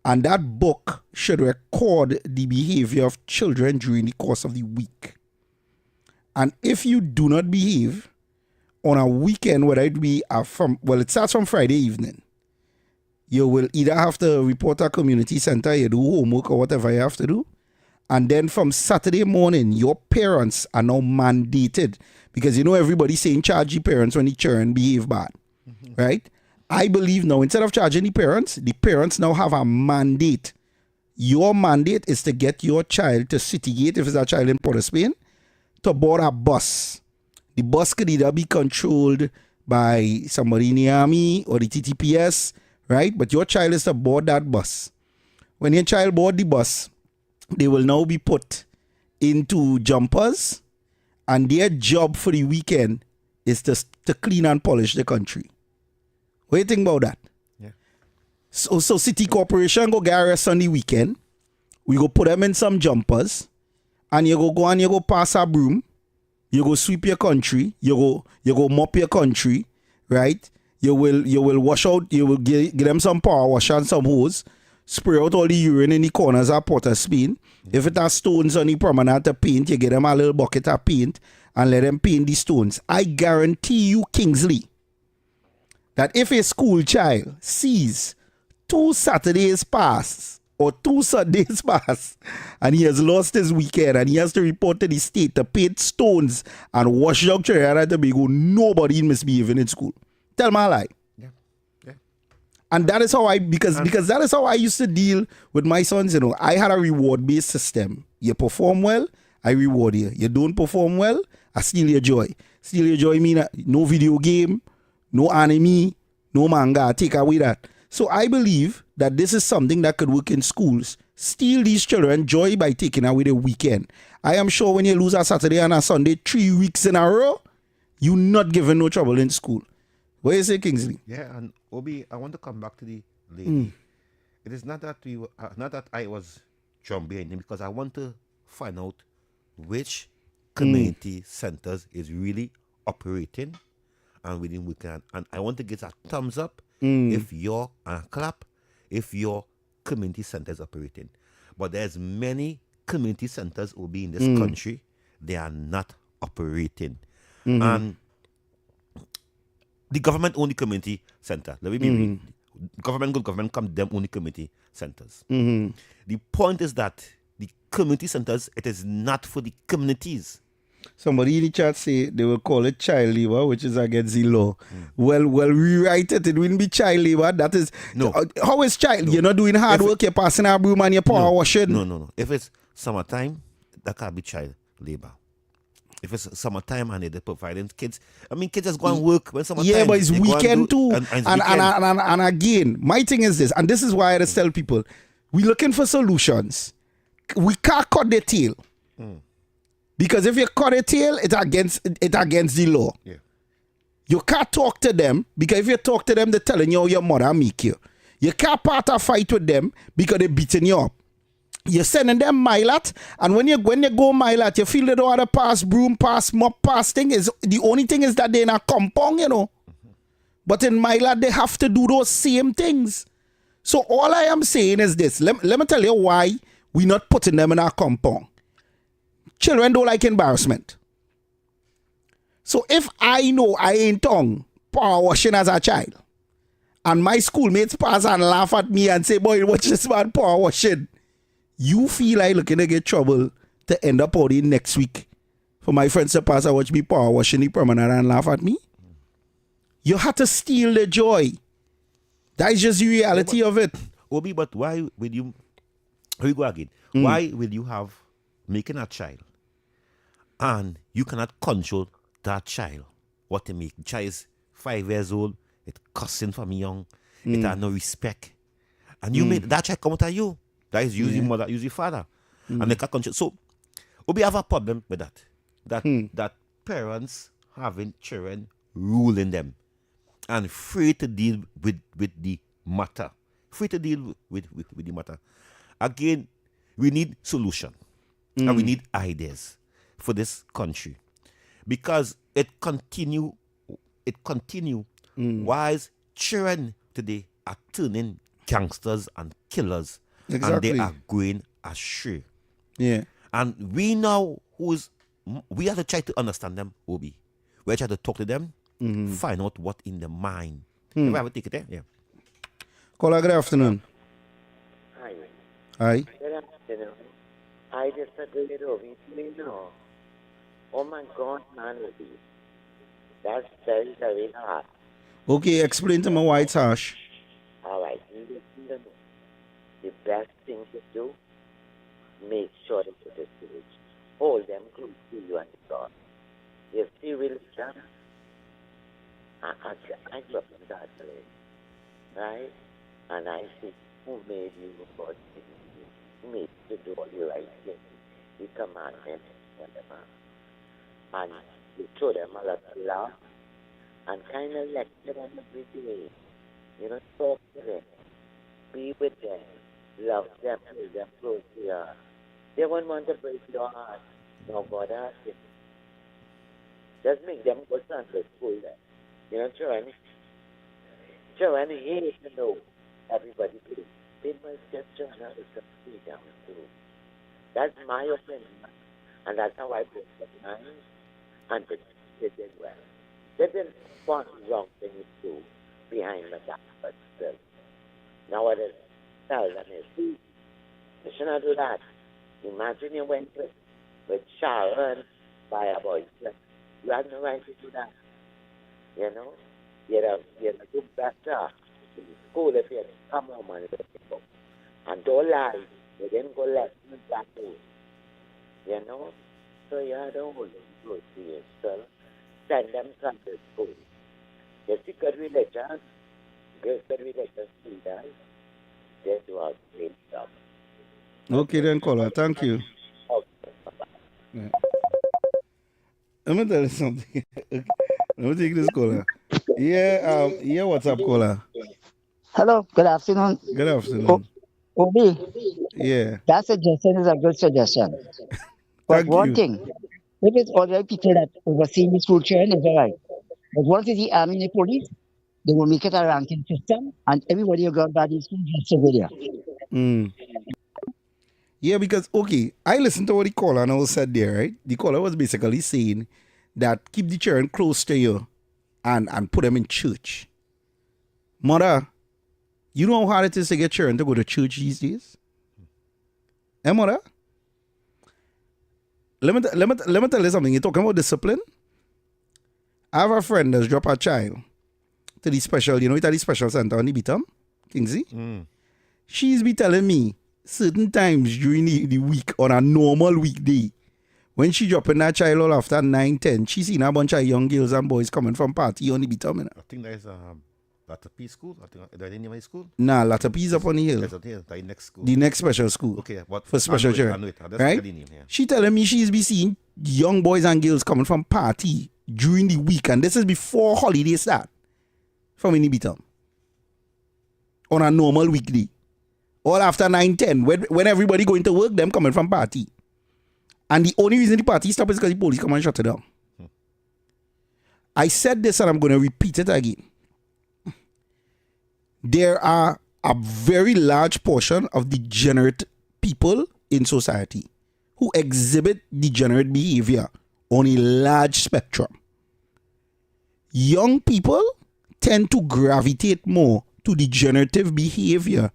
And that book should record the behavior of children during the course of the week. And if you do not behave on a weekend, whether it be it starts from Friday evening, you will either have to report a community center, you do homework or whatever you have to do. And then from Saturday morning, your parents are now mandated, because you know everybody's saying charge the parents when the children behave bad, right? I believe now, instead of charging the parents now have a mandate. Your mandate is to get your child to Citygate, if it's a child in Port of Spain, to board a bus. The bus could either be controlled by somebody in the army or the TTPS, right? But your child is to board that bus. When your child board the bus, they will now be put into jumpers, and their job for the weekend is to clean and polish the country. What do you think about that? Yeah. So City Corporation go get arrest on the weekend. We go put them in some jumpers, and you go and you go pass a broom. You go sweep your country. You go mop your country, right? You will wash out. You will give them some power wash and some hose. Spray out all the urine in the corners of Port of Spain. If it has stones on the promenade to paint, you get them a little bucket of paint and let them paint the stones. I guarantee you, Kingsley, that if a school child sees 2 Saturdays pass or 2 Sundays pass and he has lost his weekend and he has to report to the state to paint stones and wash out Trinidad and Tobago, nobody misbehaving in school. Tell my lie. And that is how because that is how I used to deal with my sons. You know, I had a reward-based system. You perform well, I reward you. You don't perform well, I steal your joy. Steal your joy mean no video game, no anime, no manga. I take away that. So I believe that this is something that could work in schools. Steal these children joy by taking away the weekend. I am sure when you lose a Saturday and a Sunday 3 weeks in a row, you're not giving no trouble in school. What do you say, Kingsley? Yeah, and Obi, I want to come back to the lady. It is not that I was John behind him, because I want to find out which community centers is really operating and within weekend. And I want to get a thumbs up if your clap if your community center is operating. But there's many community centers will be in this country, they are not operating. And the government only community center. Let me be real. Government, good government, come them only community centers. The point is that the community centers, it is not for the communities. Somebody in the chat say they will call it child labor, which is against the law. Well, rewrite it. It wouldn't be child labor. That is no. How is child? No. You're not doing hard work. You're passing a broom and you're power washing. No. If it's summertime, that can't be child labor. If it's summertime and they're providing kids, I mean, kids just go and work when summertime. Yeah, but it's weekend too. And again, my thing is this, and this is why I just tell people, we're looking for solutions. We can't cut the tail. Because if you cut a tail, it's against the law. Yeah. You can't talk to them, because if you talk to them, they're telling you how your mother make you. You can't part a fight with them because they're beating you up. You're sending them mile at, and when you go mile at, you feel they don't want to pass broom, pass mop, pass thing. Is the only thing is that they're in a compound, you know. But in mile at, they have to do those same things. So all I am saying is this. Let me tell you why we're not putting them in our compound. Children don't like embarrassment. So if I know I ain't tongue power washing as a child, and my schoolmates pass and laugh at me and say, boy, watch this man power washing, you feel like looking to get trouble to end up out in next week for my friends to pass and watch me power washing the promenade and laugh at me? You have to steal the joy. That is just the reality of it. Obi, but why will you... Here we go again. Why will you have making a child and you cannot control that child? What to make? The child is 5 years old, it cussing from young, it has no respect. And you made that child come out of you. That is usually mother, usually father. And they can't control. So, we have a problem with that. That parents having children ruling them and free to deal with the matter. Free to deal with the matter. Again, we need solution. And we need ideas for this country. Because it continue whilst children today are turning gangsters and killers. Exactly. And they are going astray. Yeah. And we now we have to try to understand them, Obi. We try to talk to them, find out what in their mind. If I have to take it there, yeah. Caller, good afternoon. Hi. Hi. Good afternoon. I just agree with you. Oh my God, man, that's very, very hard. Okay, explain to me why it's harsh. All right, listen to me. The best thing to do, make sure that you just hold them close to you and God. You see, really, John, I grew up in that place, right? And I see who made you, God, who made you to do all the right things, the commandments, whatever. And you show them a lot of love and kind of lecture them every day. You know, talk to them. Be with them. Love them. Hold them close to your heart. They won't want to break your heart. No, God ask it. Just make them go Sunday school then. You know, children hate to know everybody plays. They must get children out of some freedom too. That's my opinion. And that's how I put the mind and they did well. They didn't want wrong things to do behind the back, but still. Nowadays, tell them, see, you should not do that. Imagine you went with Sharon by a boyfriend. You have no right to do that. You know? You'd have do better in school if you had come home and let it go. And don't lie. You didn't go left that way. You know? So you had to hold them close to yourself. Send them Sunday school. You see good religion. Good religious leaders. They do a great job. Okay then, caller. Thank you. Yeah. Let me tell you something. Let me take this caller. Yeah, what's up, caller? Hello, good afternoon. Good afternoon. Obi, Yeah. that suggestion is a good suggestion. But Thank one you. thing, if it's ordinary people that oversee the school children, it's all right. But once it's the army and the police, they will make it a ranking system, and everybody who got bad in school gets over there. Yeah, because, okay, I listened to what the caller now said there, right? The caller was basically saying that keep the children close to you and put them in church. Mother, you know how hard it is to get children to go to church these days? Eh, mother? Let me tell you something. You're talking about discipline? I have a friend that's dropped a child to the special, it's at the special center on the Bitam, Kingsley. She's be telling me certain times during the week on a normal weekday, when she dropping that child all after 9, 10, she seen a bunch of young girls and boys coming from party on the Bitam. I think there's Latter P school. I think there's any my school. Nah, Latter P is up on the hill. The next school. The next special school. Okay, what for special children. Right? Name, yeah. She telling me she's be seeing young boys and girls coming from party during the week, and this is before holiday start from Inibitam on a normal weekday. All after 9, 10, when everybody going to work, them coming from party. And the only reason the party stop is because the police come and shut it down. I said this and I'm going to repeat it again. There are a very large portion of degenerate people in society who exhibit degenerate behavior on a large spectrum. Young people tend to gravitate more to degenerative behavior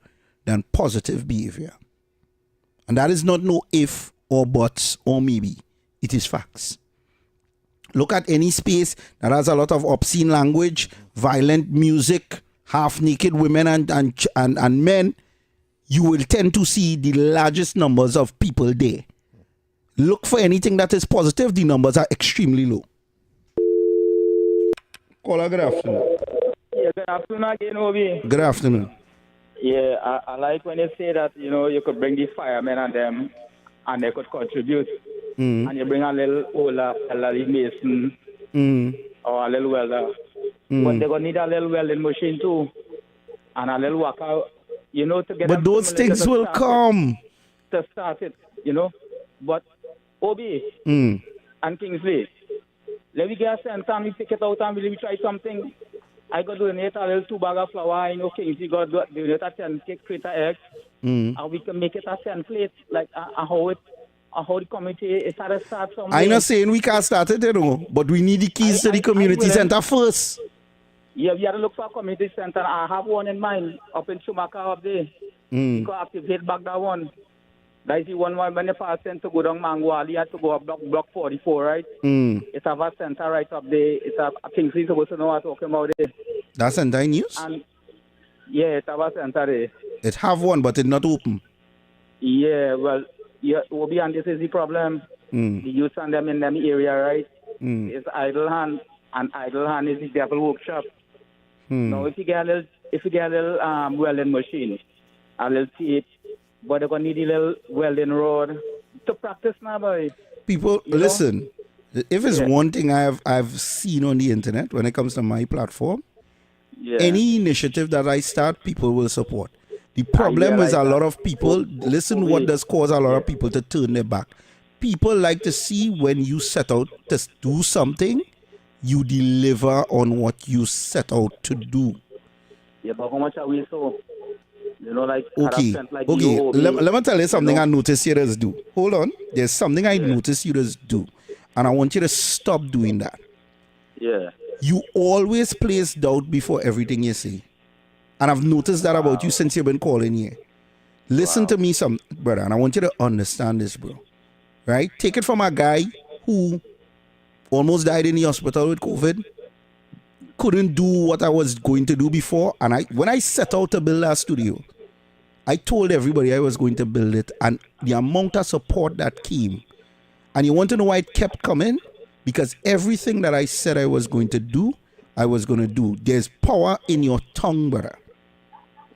than positive behavior. And that is not no if or buts or maybe. It is facts. Look at any space that has a lot of obscene language, violent music, half-naked women and men, you will tend to see the largest numbers of people there. Look for anything that is positive, the numbers are extremely low. Caller, good afternoon. Yeah, good afternoon again, Obi. Good afternoon. Yeah, I like when you say that, you could bring the firemen and them, and they could contribute. And you bring a little older, elderly mason, or a little welder. But they're going to need a little welding machine too, and a little worker, to get. But those things will come. To start it, But Obi and Kingsley, let me get a cent and we take it out and we try something. I got to donate a little 2 bag of flour. Kingsley got to donate a 10 cake crate of eggs, and we can make it a 10 plate, like how the community is at a start somewhere. I'm not saying we can't start it, but we need the keys to the community center first. Yeah, we have to look for a community center. I have one in mind up in Schumacher up there. You can activate back that one. That is the one when the pass to go down Mango Alley, you have to go up block 44, right? It's a vast center right up there. It's a Kingsley supposed to know what I'm talking about there. That's center in use? Yeah, it's a vast center there. It have one, but it's not open. Yeah, well, Obi, and this is the problem. The youth and them in them area, right? It's idle hand, and idle hand is the devil workshop. Now, if you get a little welding machine, a little tape, but they're gonna need a little welding rod to practice now, boy. People, listen. If it's one thing I've seen on the internet when it comes to my platform, any initiative that I start, people will support. The problem is realize a lot that. of people, listen what does cause a lot of people to turn their back. People like to see when you set out to do something, you deliver on what you set out to do. Yeah, but how much are we so? You know, like Okay, like okay. UOB, Let me tell you something know? I noticed you just do. Hold on. There's something I noticed you just do. And I want you to stop doing that. Yeah. You always place doubt before everything you say. And I've noticed that about you since you've been calling here. Listen to me, brother, and I want you to understand this, bro. Right? Take it from a guy who almost died in the hospital with COVID. Couldn't do what I was going to do before. And when I set out to build that studio, I told everybody I was going to build it. And the amount of support that came. And you want to know why it kept coming? Because everything that I said I was going to do, I was going to do. There's power in your tongue, brother.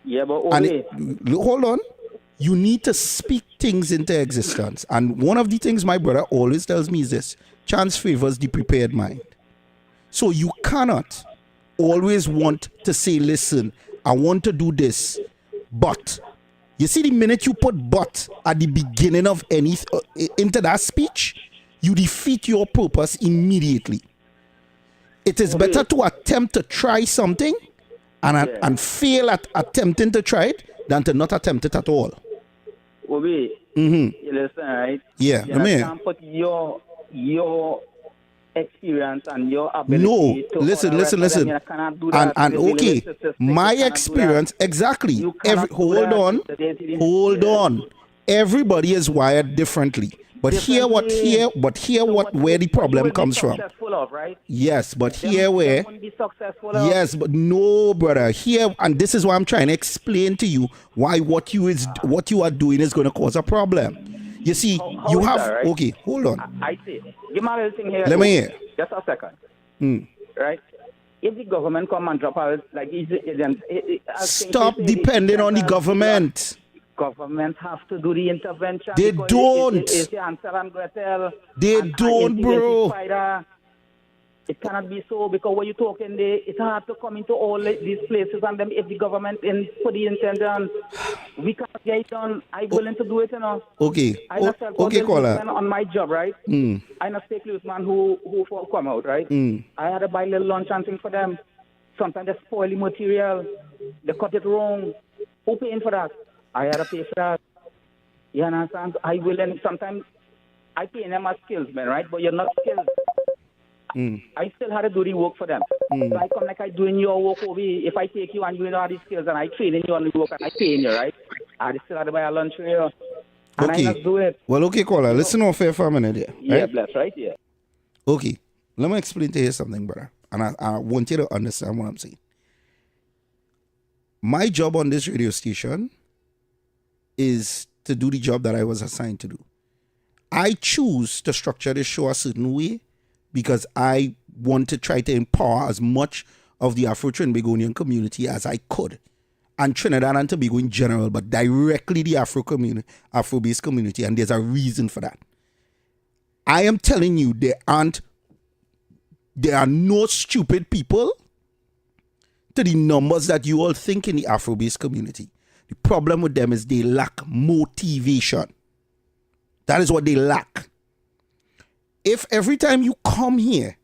Yeah, but hold on. You need to speak things into existence. And one of the things my brother always tells me is this: chance favors the prepared mind. So you cannot always want to say, listen, I want to do this, but you see, the minute you put but at the beginning of any into that speech, you defeat your purpose immediately. It is better to attempt to try something and fail at attempting to try it than to not attempt it at all. Obi, you listen, right? Yeah, you can't put your experience and your ability. No, to listen. You cannot do that. And okay, my experience exactly. Hold on. Everybody is wired differently. But where the problem comes from. Right? Yes, but but no, brother. Here, and this is why I'm trying to explain to you why what you are doing is going to cause a problem. You see, you have that, right? Okay, hold on. I see. Give me a little thing here. Let me hear. Just a second. Right? If the government come and drop out, like stop depending on the government. Government have to do the intervention. They don't. It's the Hansel and Gretel. They don't, bro. It cannot be so, because when you're talking there, it's hard to come into all these places, and then if the government put the intention, we can't get it done. I'm willing to do it, you know. Okay. Okay, caller. On my job, right? I know fake news man who come out, right? I had to buy little lunch and things for them. Sometimes they spoil the material. They cut it wrong. Who paying for that? I had to pay for that. You understand? I will, and sometimes I pay them as skillsmen, right? But you're not skilled. I still had to do the work for them. So I come like I doing your work over here. If I take you and you know all these skills and I train you on the work and I pay you, right? I still had to buy a lunch for you. And I must do it. Well, okay, caller. Listen on fair for a minute there. Yeah, right? bless, right? Yeah. Okay. Let me explain to you something, brother. And I want you to understand what I'm saying. My job on this radio station is to do the job that I was assigned to do. I choose to structure the show a certain way because I want to try to empower as much of the Afro-Trinbagonian community as I could. And Trinidad and Tobago in general, but directly the Afro-based community, and there's a reason for that. I am telling you, there are no stupid people to the numbers that you all think in the Afro-based community. The problem with them is they lack motivation. That is what they lack. If every time you come here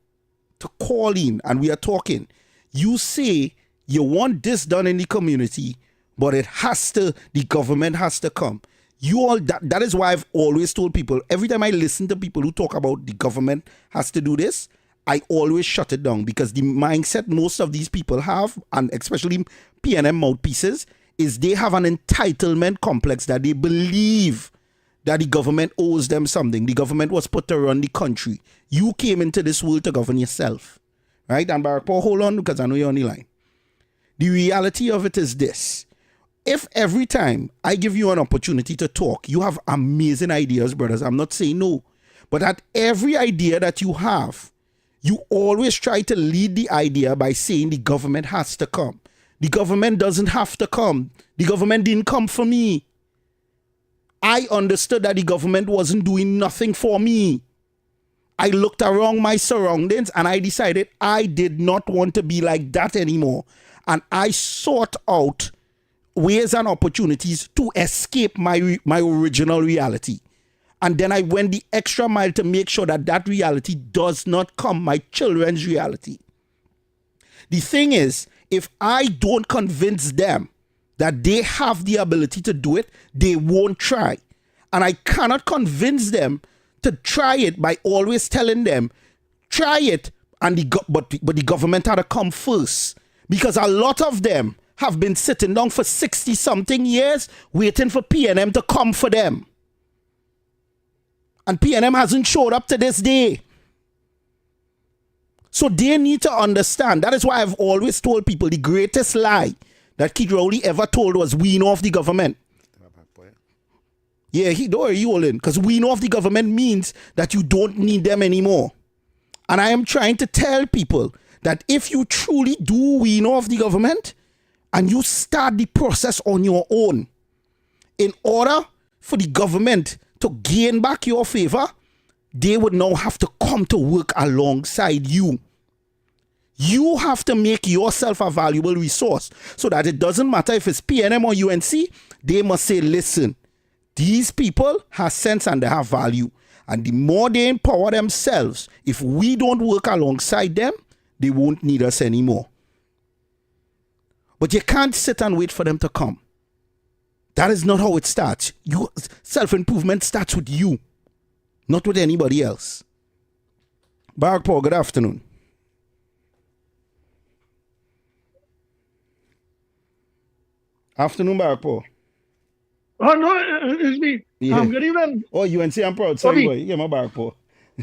to call in and we are talking, you say you want this done in the community, but the government has to come. That is why I've always told people, every time I listen to people who talk about the government has to do this, I always shut it down, because the mindset most of these people have, and especially PNM mouthpieces, is they have an entitlement complex that they believe that the government owes them something. The government was put to run the country. You came into this world to govern yourself. Right? And Barack Paul, hold on, because I know you're on the line. The reality of it is this. If every time I give you an opportunity to talk, you have amazing ideas, brothers, I'm not saying no. But at every idea that you have, you always try to lead the idea by saying the government has to come. The government doesn't have to come. The government didn't come for me. I understood that the government wasn't doing nothing for me. I looked around my surroundings and I decided I did not want to be like that anymore. And I sought out ways and opportunities to escape my original reality. And then I went the extra mile to make sure that that reality does not come my children's reality. The thing is, if I don't convince them that they have the ability to do it, they won't try. And I cannot convince them to try it by always telling them, try it, and but the government had to come first. Because a lot of them have been sitting down for 60-something years waiting for PNM to come for them. And PNM hasn't showed up to this day. So they need to understand. That is why I've always told people the greatest lie that Keith Rowley ever told was wean off the government. Yeah, don't worry, you all in. Because wean off the government means that you don't need them anymore. And I am trying to tell people that if you truly do wean off the government and you start the process on your own, in order for the government to gain back your favor, they would now have to come to work alongside you. You have to make yourself a valuable resource so that it doesn't matter if it's PNM or UNC, they must say, listen, these people have sense and they have value. And the more they empower themselves, if we don't work alongside them, they won't need us anymore. But you can't sit and wait for them to come. That is not how it starts. Self-improvement starts with you, not with anybody else. Barack Paul, good afternoon. Afternoon, Barack Paul. Oh, no, it's me. Yeah. Good evening. Oh, UNC, I'm proud. Sorry, boy. Yeah, my Barack Paul.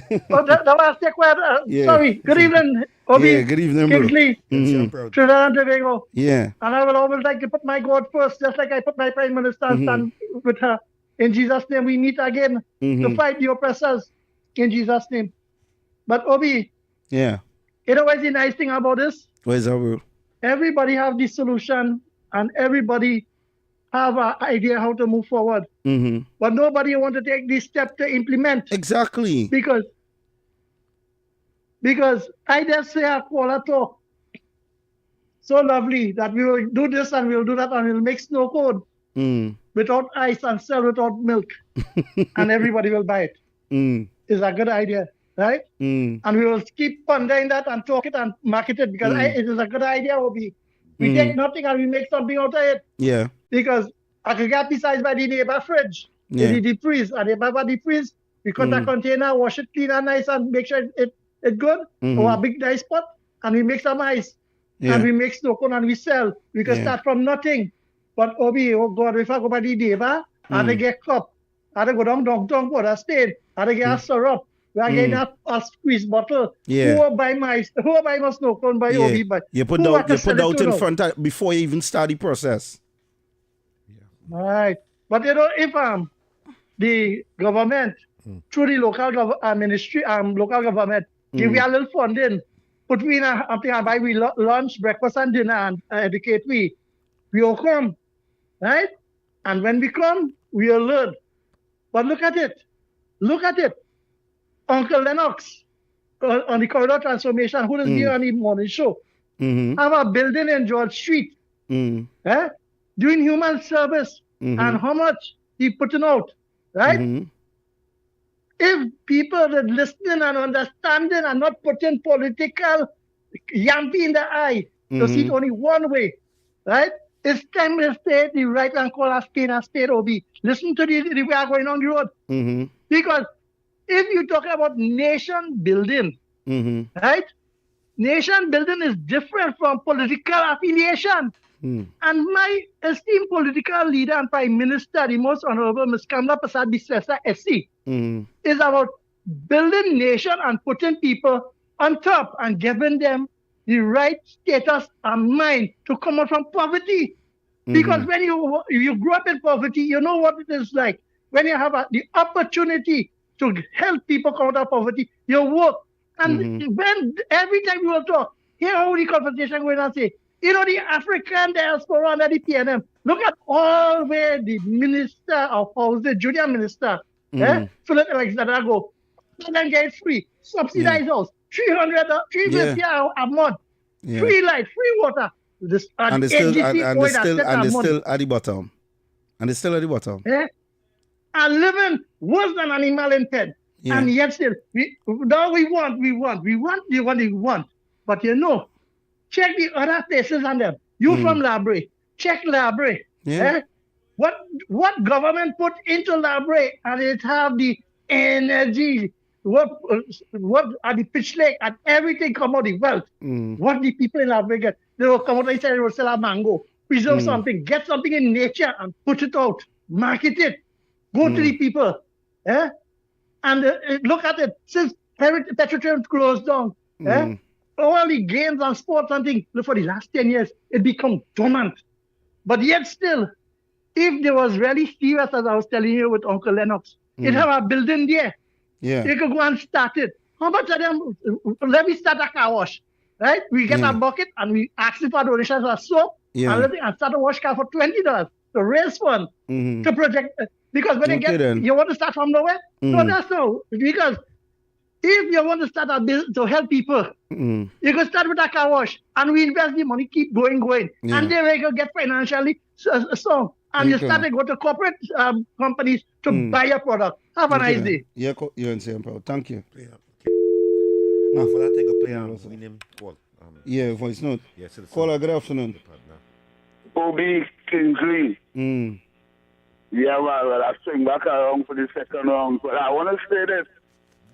The last take word. Yeah. Sorry. Good evening, Obi. Yeah, good evening, bro. Kingsley. Mm-hmm. Trinidad and Tobago. Yeah. And I will always like to put my God first, just like I put my Prime Minister and stand with her. In Jesus' name, we meet again to fight the oppressors. In Jesus' name. But Obi. Yeah. You know what's the nice thing about this? What is that, bro? Everybody have the solution and everybody have an idea how to move forward. But nobody want to take this step to implement. Exactly. Because I just say a Kuala talk so lovely that we will do this and we'll do that and we'll make snow cone without ice and sell without milk. And everybody will buy it. It's a good idea, right? And we will keep pondering that and talk it and market it because it is a good idea, Obi. We take nothing and we make something out of it. Yeah. Because I could get besides by the neighbor fridge. Yeah. The deep freeze. And the neighbor deep freeze, we cut a container, wash it clean and nice and make sure it's good. Or a big nice pot. And we make some ice. Yeah. And we make snow cone and we sell. We can start from nothing. But Obi, oh God, if I go by the neighbor, and they get cup. And they go down, put a stain. And they get a syrup. We are getting a squeeze bottle. Yeah. Who will buy my snow cone by Obi? But you put out in front of, before you even start the process. All right. But you know, if the government, through the local ministry, local government, give we a little funding, put we in buy we lunch, breakfast and dinner and educate we will come, right? And when we come, we will learn. But look at it. Uncle Lennox on the corridor transformation, who is here on the morning show, have a building in George Street, doing human service, and how much he putting out, right? If people are listening and understanding and not putting political yampy in the eye to see it only one way, right? It's time to stay the right and call a state OB. Listen to the way are going on the road. Because if you talk about nation building, right? Nation building is different from political affiliation. And my esteemed political leader and Prime Minister, the most Honorable Ms. Kamla Prasad Biswesa SC, is about building nation and putting people on top and giving them the right status and mind to come out from poverty. Because when you grow up in poverty, you know what it is like. When you have the opportunity to help people come out of poverty, you work. And when every time you will talk, hear how the conversation going on say, you know, the African diaspora under the PNM, look at all where the Minister of Housing, Junior Minister, Philip Alexander go, and then get free, subsidized house, $350 a month, free light, free water. this And it's still AGC at the bottom. And it's still at the bottom. Eh? And living worse than animal in pen. Yeah. And yet still, we want. But you know, check the other places on them. You from Labre, check Labre. Yeah. Eh? What government put into Labre, and it have the energy, what are the pitch lake and everything come out the wealth. What the people in Labre get, they will come out and say they will sell a mango, preserve something, get something in nature and put it out, market it, go to the people. Eh? And look at it, since Petrotrim closed down, all the games and sports and things, for the last 10 years, it become dormant. But yet still, if they was really serious, as I was telling you with Uncle Lennox, it have a building there. Yeah. You could go and start it. How much of them, let me start a car wash, right? We get a bucket and we ask for donations of soap and start a wash car for $20 to raise fund to project. Because when you want to start from nowhere? No, that's no. Because if you want to start a business to help people, you can start with a car wash and we invest the money, keep going. And then we can get financially strong. And you start to go to corporate companies to buy your product. Have a nice day. Yeah, you're in same power. Thank you. Now, for that, take a play we name call. Yeah, voice note. Yes, caller, good afternoon. Obi Kingsley. Yeah, well, I swing back around for the second round. But I want to say this.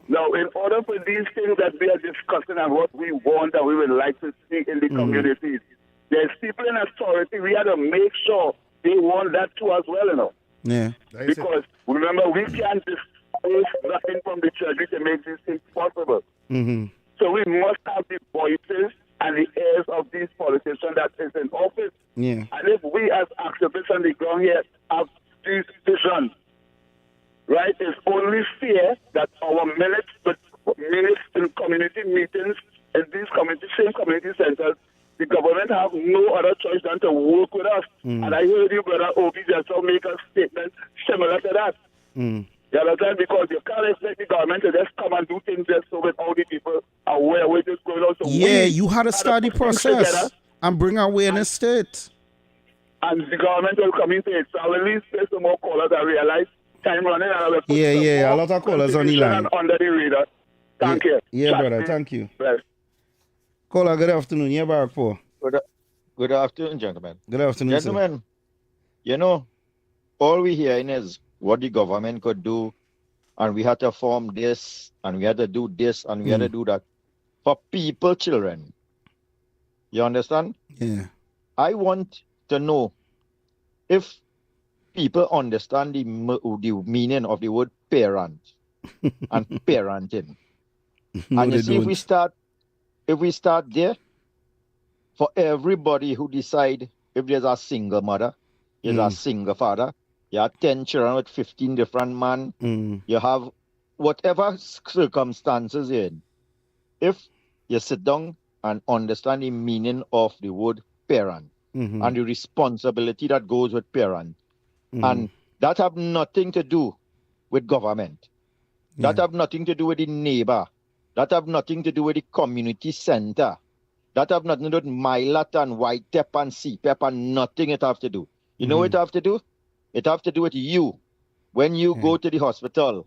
Now, in order for these things that we are discussing and what we want and we would like to see in the communities, there's people in authority. We have to make sure they want that too as well, you know. Yeah. Because remember, we can't displace nothing from the church to make these things possible. So we must have the voices and the ears of these politicians that is in office. Yeah. And if we as activists on the ground here have these visions, right, it's only fair that our minutes in community meetings in these same community centers, the government have no other choice than to work with us. And I heard you, Brother Obi, just make a statement similar to that. You understand? Because you can't expect the government to just come and do things just so that all the people are aware where it's going on. So you had to start the process and bring awareness to it. And the government will come into it. So I will at least play some more callers and realize time running. And I will put a lot of callers on the line. Under the radar. Thank you. Yeah, brother. Thank you. Yes. Caller, good afternoon. Yeah, Barak Poor. Good afternoon, gentlemen. Good afternoon, gentlemen. You know, all we hearing is what the government could do, and we had to form this, and we had to do this, and we had to do that for people, children. You understand? Yeah. I want to know if people understand the meaning of the word parent and parenting. No, and you see, don't. if we start there, for everybody who decide if there's a single mother, there's a single father, you have 10 children with 15 different men, you have whatever circumstances you're in. If you sit down and understand the meaning of the word parent and the responsibility that goes with parent, and that have nothing to do with government, that have nothing to do with the neighbor, that have nothing to do with the community center, that have nothing to do with Milat and White Tep and CPEP and nothing it have to do. You know what it have to do? It have to do with you. When you go to the hospital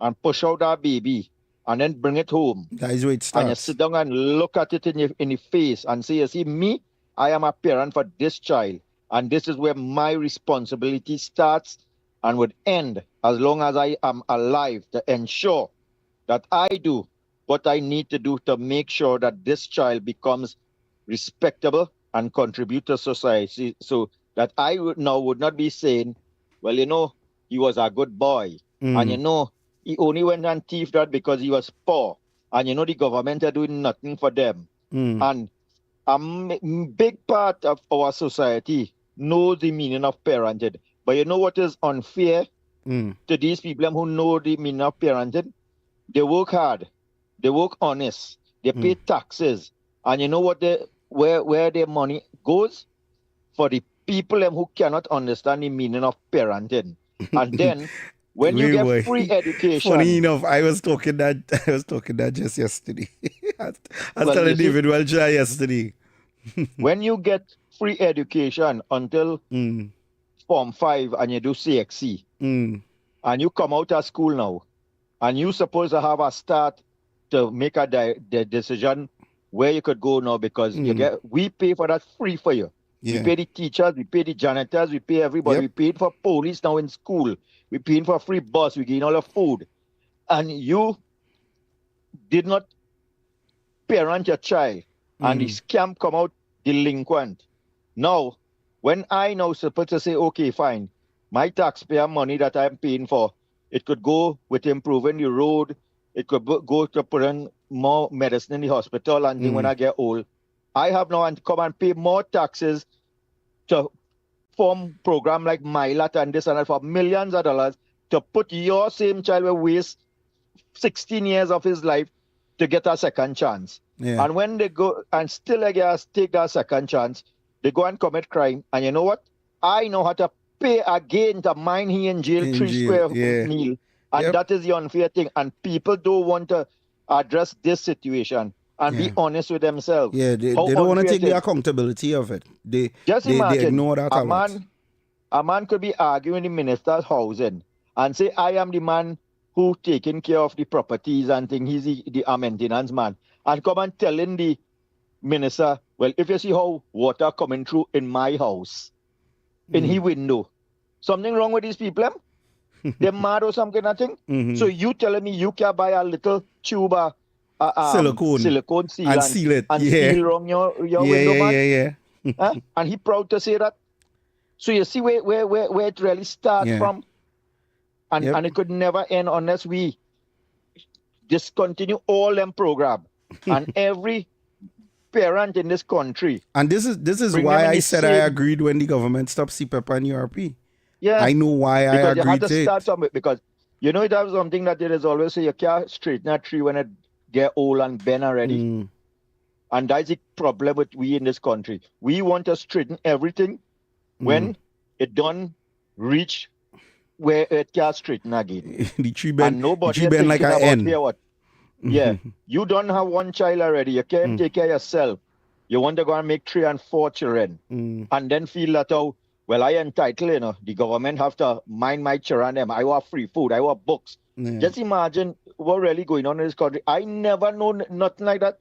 and push out that baby and then bring it home. That is where it starts. And you sit down and look at it in the face and say, you see, me, I am a parent for this child. And this is where my responsibility starts and would end as long as I am alive to ensure that I do what I need to do to make sure that this child becomes respectable and contribute to society, so that I would not be saying, well, you know, he was a good boy. And, you know, he only went and thieved that because he was poor. And, you know, the government are doing nothing for them. And a big part of our society knows the meaning of parenting. But you know what is unfair to these people who know the meaning of parenting? They work hard. They work honest. They pay taxes. And you know what where their money goes? For the people who cannot understand the meaning of parenting. And then when you get free education. Funny enough, I was talking that just yesterday. I was telling David Welcher yesterday. when you get free education until Form 5 and you do CXC, and you come out of school now, and you supposed to have a start to make a decision where you could go now, because we pay for that free for you. Yeah. We pay the teachers, we pay the janitors, we pay everybody. We paid for police now in school. We paying for free bus, we getting all the food. And you did not parent your child, and the scam come out delinquent. Now, when I now supposed to say, okay, fine, my taxpayer money that I'm paying for, it could go with improving the road, it could go to put in more medicine in the hospital, and then when I get old, I have now to come and pay more taxes to form program like MILAT and this and that for millions of dollars to put your same child will waste 16 years of his life to get a second chance. Yeah. And when they go and still take that second chance, they go and commit crime. And you know what? I know how to pay again to mine here in jail 3 square meal. And that is the unfair thing. And people don't want to address this situation and be honest with themselves. Yeah, they don't want to take the accountability of it. They ignore that a lot. A man could be arguing the minister's housing and say, I am the man who taking care of the properties and things. He's the maintenance man. And come and telling the minister, well, if you see how water coming through in my house, in his window, something wrong with these people? They're mad or something, I think. So you telling me you can buy a little tube of silicone seal and seal it. And seal wrong your window, man? Huh? And he proud to say that. So you see where it really starts from. And it could never end unless we discontinue all them programs. And every parent in this country. And this is why I said I agreed when the government stopped CPEP and URP. Yeah. I know why I agreed you have to it. start somewhere, because you know it has something that there is always say you can't straighten a tree when it get old and bend already. And that's the problem with we in this country. We want to straighten everything when it don't reach where it can straighten again. the tree bend, and nobody the tree bend like an N. Yeah, you don't have one child already. You can't take care of yourself. You want to go and make 3 and 4 children, and then feel that, oh, well, I entitled, you know, the government have to mind my children. Them. I want free food. I want books. Just imagine what really going on in this country. I never know nothing like that.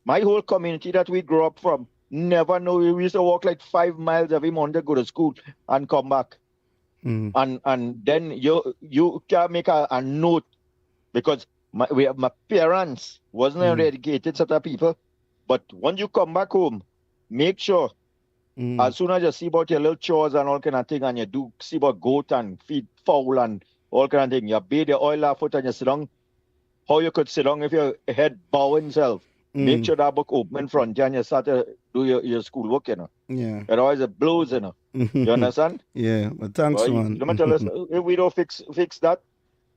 My whole community that we grew up from never know. We used to walk like 5 miles every morning to go to school and come back. And then you can make a note, because my parents wasn't educated set of people. But once you come back home, make sure as soon as you see about your little chores and all kind of thing, and you do see about goat and feed fowl and all kind of thing, you bathe your oil off foot and you sit down. How you could sit down if your head bowing self. Make sure that book open in front and you start to do your schoolwork, you know. Yeah. Otherwise it blows, you know. You understand? Yeah, but thanks, man. Let me tell us, if we don't fix that,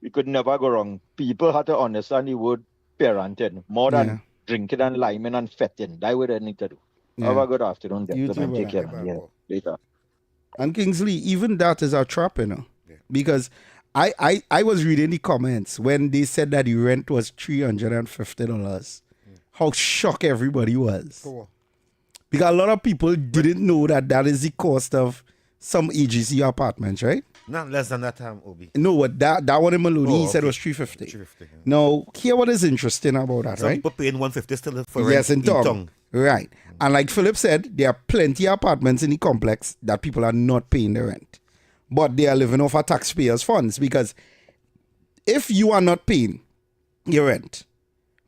we could never go wrong. People have to understand the word parenting more than drinking and liming and fetting. That's what they need to do. Have a good afternoon, gentlemen. Take care, man. Yeah, later. And Kingsley, even that is a trap, you know. Because I was reading the comments when they said that the rent was $350. How shocked everybody was. Cool. Because a lot of people didn't know that is the cost of some AGC apartments, right? Not less than that time, Obi. No, what that one in Maloney, he said was $350. $350. Now, here what is interesting about that, Some right? people paying $150 still for Yes, rent in Tongue. Right. And like Philip said, there are plenty of apartments in the complex that people are not paying the rent. But they are living off our taxpayers' funds, because if you are not paying your rent,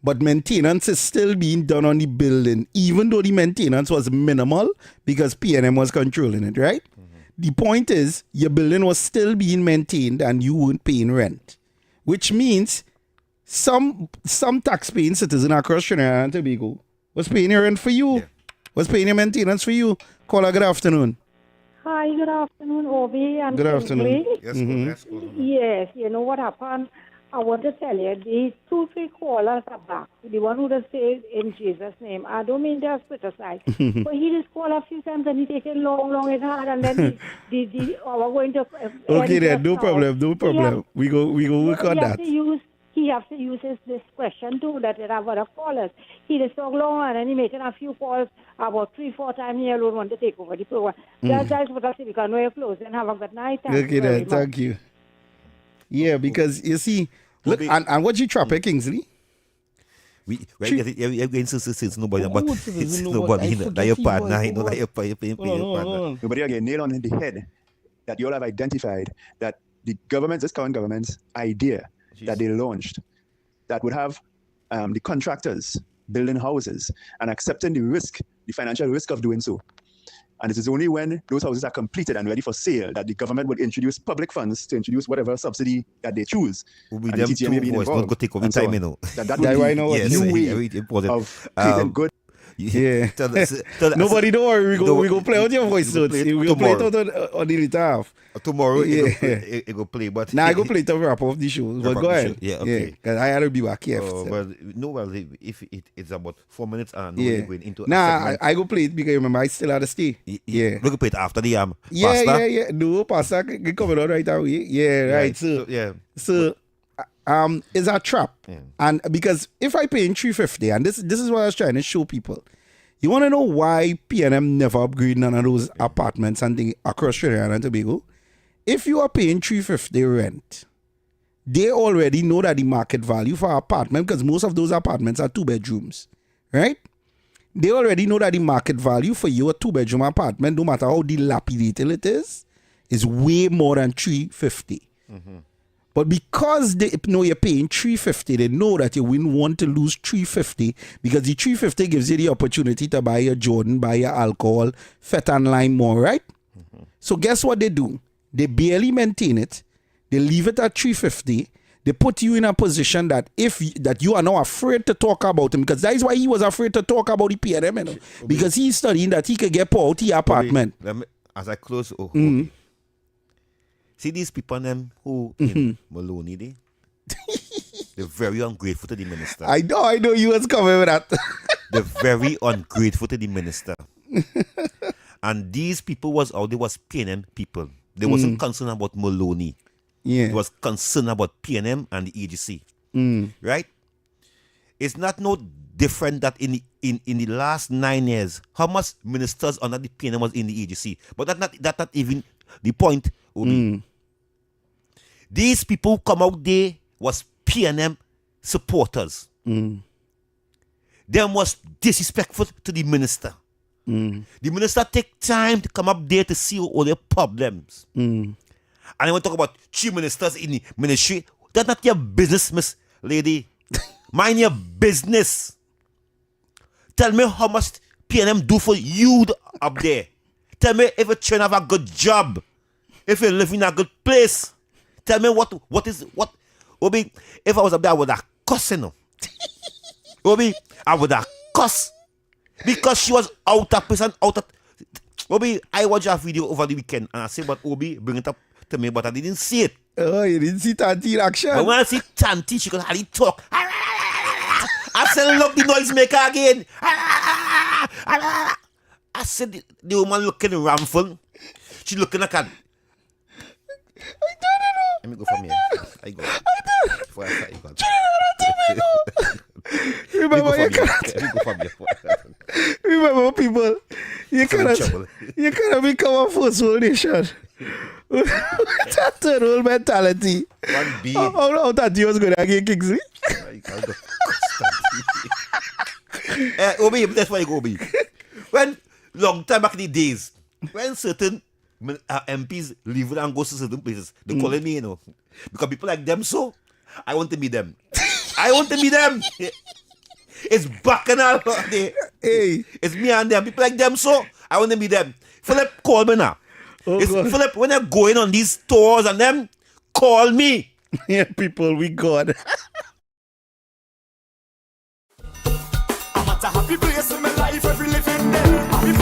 but maintenance is still being done on the building, even though the maintenance was minimal because P&M was controlling it, right? The point is, your building was still being maintained and you weren't paying rent, which means some tax-paying citizen across Trinidad and Tobago was paying your rent for you, was paying your maintenance for you. Caller, good afternoon. Hi, good afternoon, Obi and Good afternoon. Yes, Yes, you know what happened? I want to tell you, these 2-3 callers are back. The one who just said in Jesus' name. I don't mean to criticize, but he just called a few times and he taken long and hard, and then we're going to. Okay, then no problem. We go work on that. He he has to use his discretion too, that it have other callers. He just talk long and then he making a few calls about 3-4 times he alone want to take over the program. That's what I say, because know you're close and have a good night. Thank you very much. Thank you. Yeah, because you see, look, and what you trap, Kingsley? Since nobody, but it's nobody. That your partner, your partner. Nobody again nail on the head that you all have identified that the government, this current government's idea that they launched, that would have the contractors building houses and accepting the risk, the financial risk of doing so. And it is only when those houses are completed and ready for sale that the government would introduce public funds to introduce whatever subsidy that they choose. Will be them two voice, not go take over time, you know. That would be a new way of creating good. Yeah. Nobody don't worry, we go play out your voice notes. We go play it out on the later half. Tomorrow it go play, but I go play it to wrap up the show. But go ahead. Yeah, okay. Because I had to be back here. But no, well, if it's about 4 minutes and we're going into I go play it because remember I still had to stay. Yeah. We go play it after the pasta. Yeah. No, pasta coming out right away. Yeah, right. So it's a trap. Yeah. And because if I pay in $350, and this is what I was trying to show people. You want to know why PNM never upgrade none of those apartments and things across Trinidad and Tobago? If you are paying $350 rent, they already know that the market value for an apartment, because most of those apartments are 2 bedrooms, right? They already know that the market value for your 2-bedroom apartment, no matter how dilapidated it is way more than $350. Mm-hmm. But because they know you're paying $350, they know that you wouldn't want to lose $350 because the $350 gives you the opportunity to buy your Jordan, buy your alcohol, Fet and Lime more, right? Mm-hmm. So guess what they do? They barely maintain it. They leave it at $350. They put you in a position that that you are now afraid to talk about him, because that is why he was afraid to talk about the PNM, you know, because he's studying that he could get put out the apartment. As I close, see these people them who in Maloney, they're very ungrateful to the minister. I know you was coming with that. They're very ungrateful to the minister. And these people was PNM people. They wasn't concerned about Maloney. Yeah. They was concerned about PNM and the AGC. Right? It's not no different that in the last 9 years, how much ministers under the PNM was in the AGC. But that's not even the point. These people who come out there was PNM supporters. They was disrespectful to the minister. The minister take time to come up there to see all their problems. And I want to talk about 3 ministers in the ministry. That's not your business, Miss Lady. Mind your business. Tell me how much PNM do for you up there. Tell me if you're trying to have a good job. If you live in a good place. Tell me what Obi, if I was up there, I would have cussed, you know. Obi, I would have cussed. Because she was out of place and out of... Obi, I watched a video over the weekend and I said, but Obi, bring it up to me, but I didn't see it. Oh, you didn't see Tanti in action? But when I see Tanti, she could hardly talk. I said, look, the noisemaker again. I said, the woman looking ramful. She looking like a... I don't know. Let me go from here. I go. Before I start, you go. Remember, remember, people, you cannot become a first world nation. That third world mentality. How that you was going against Kingsley? Obi, that's why you go, Obi. When, long time back in the days, when certain MPs leave and go to certain places, they calling me, you know, because people like them, so I want to meet them. I want to meet them. It's bacchanal. Hey. It's me and them. People like them, so I want to meet them. Philip, call me now. Philip, when you're going on these tours and them, call me. Yeah, people, we God. I'm at a happy place in my life, every living day. Happy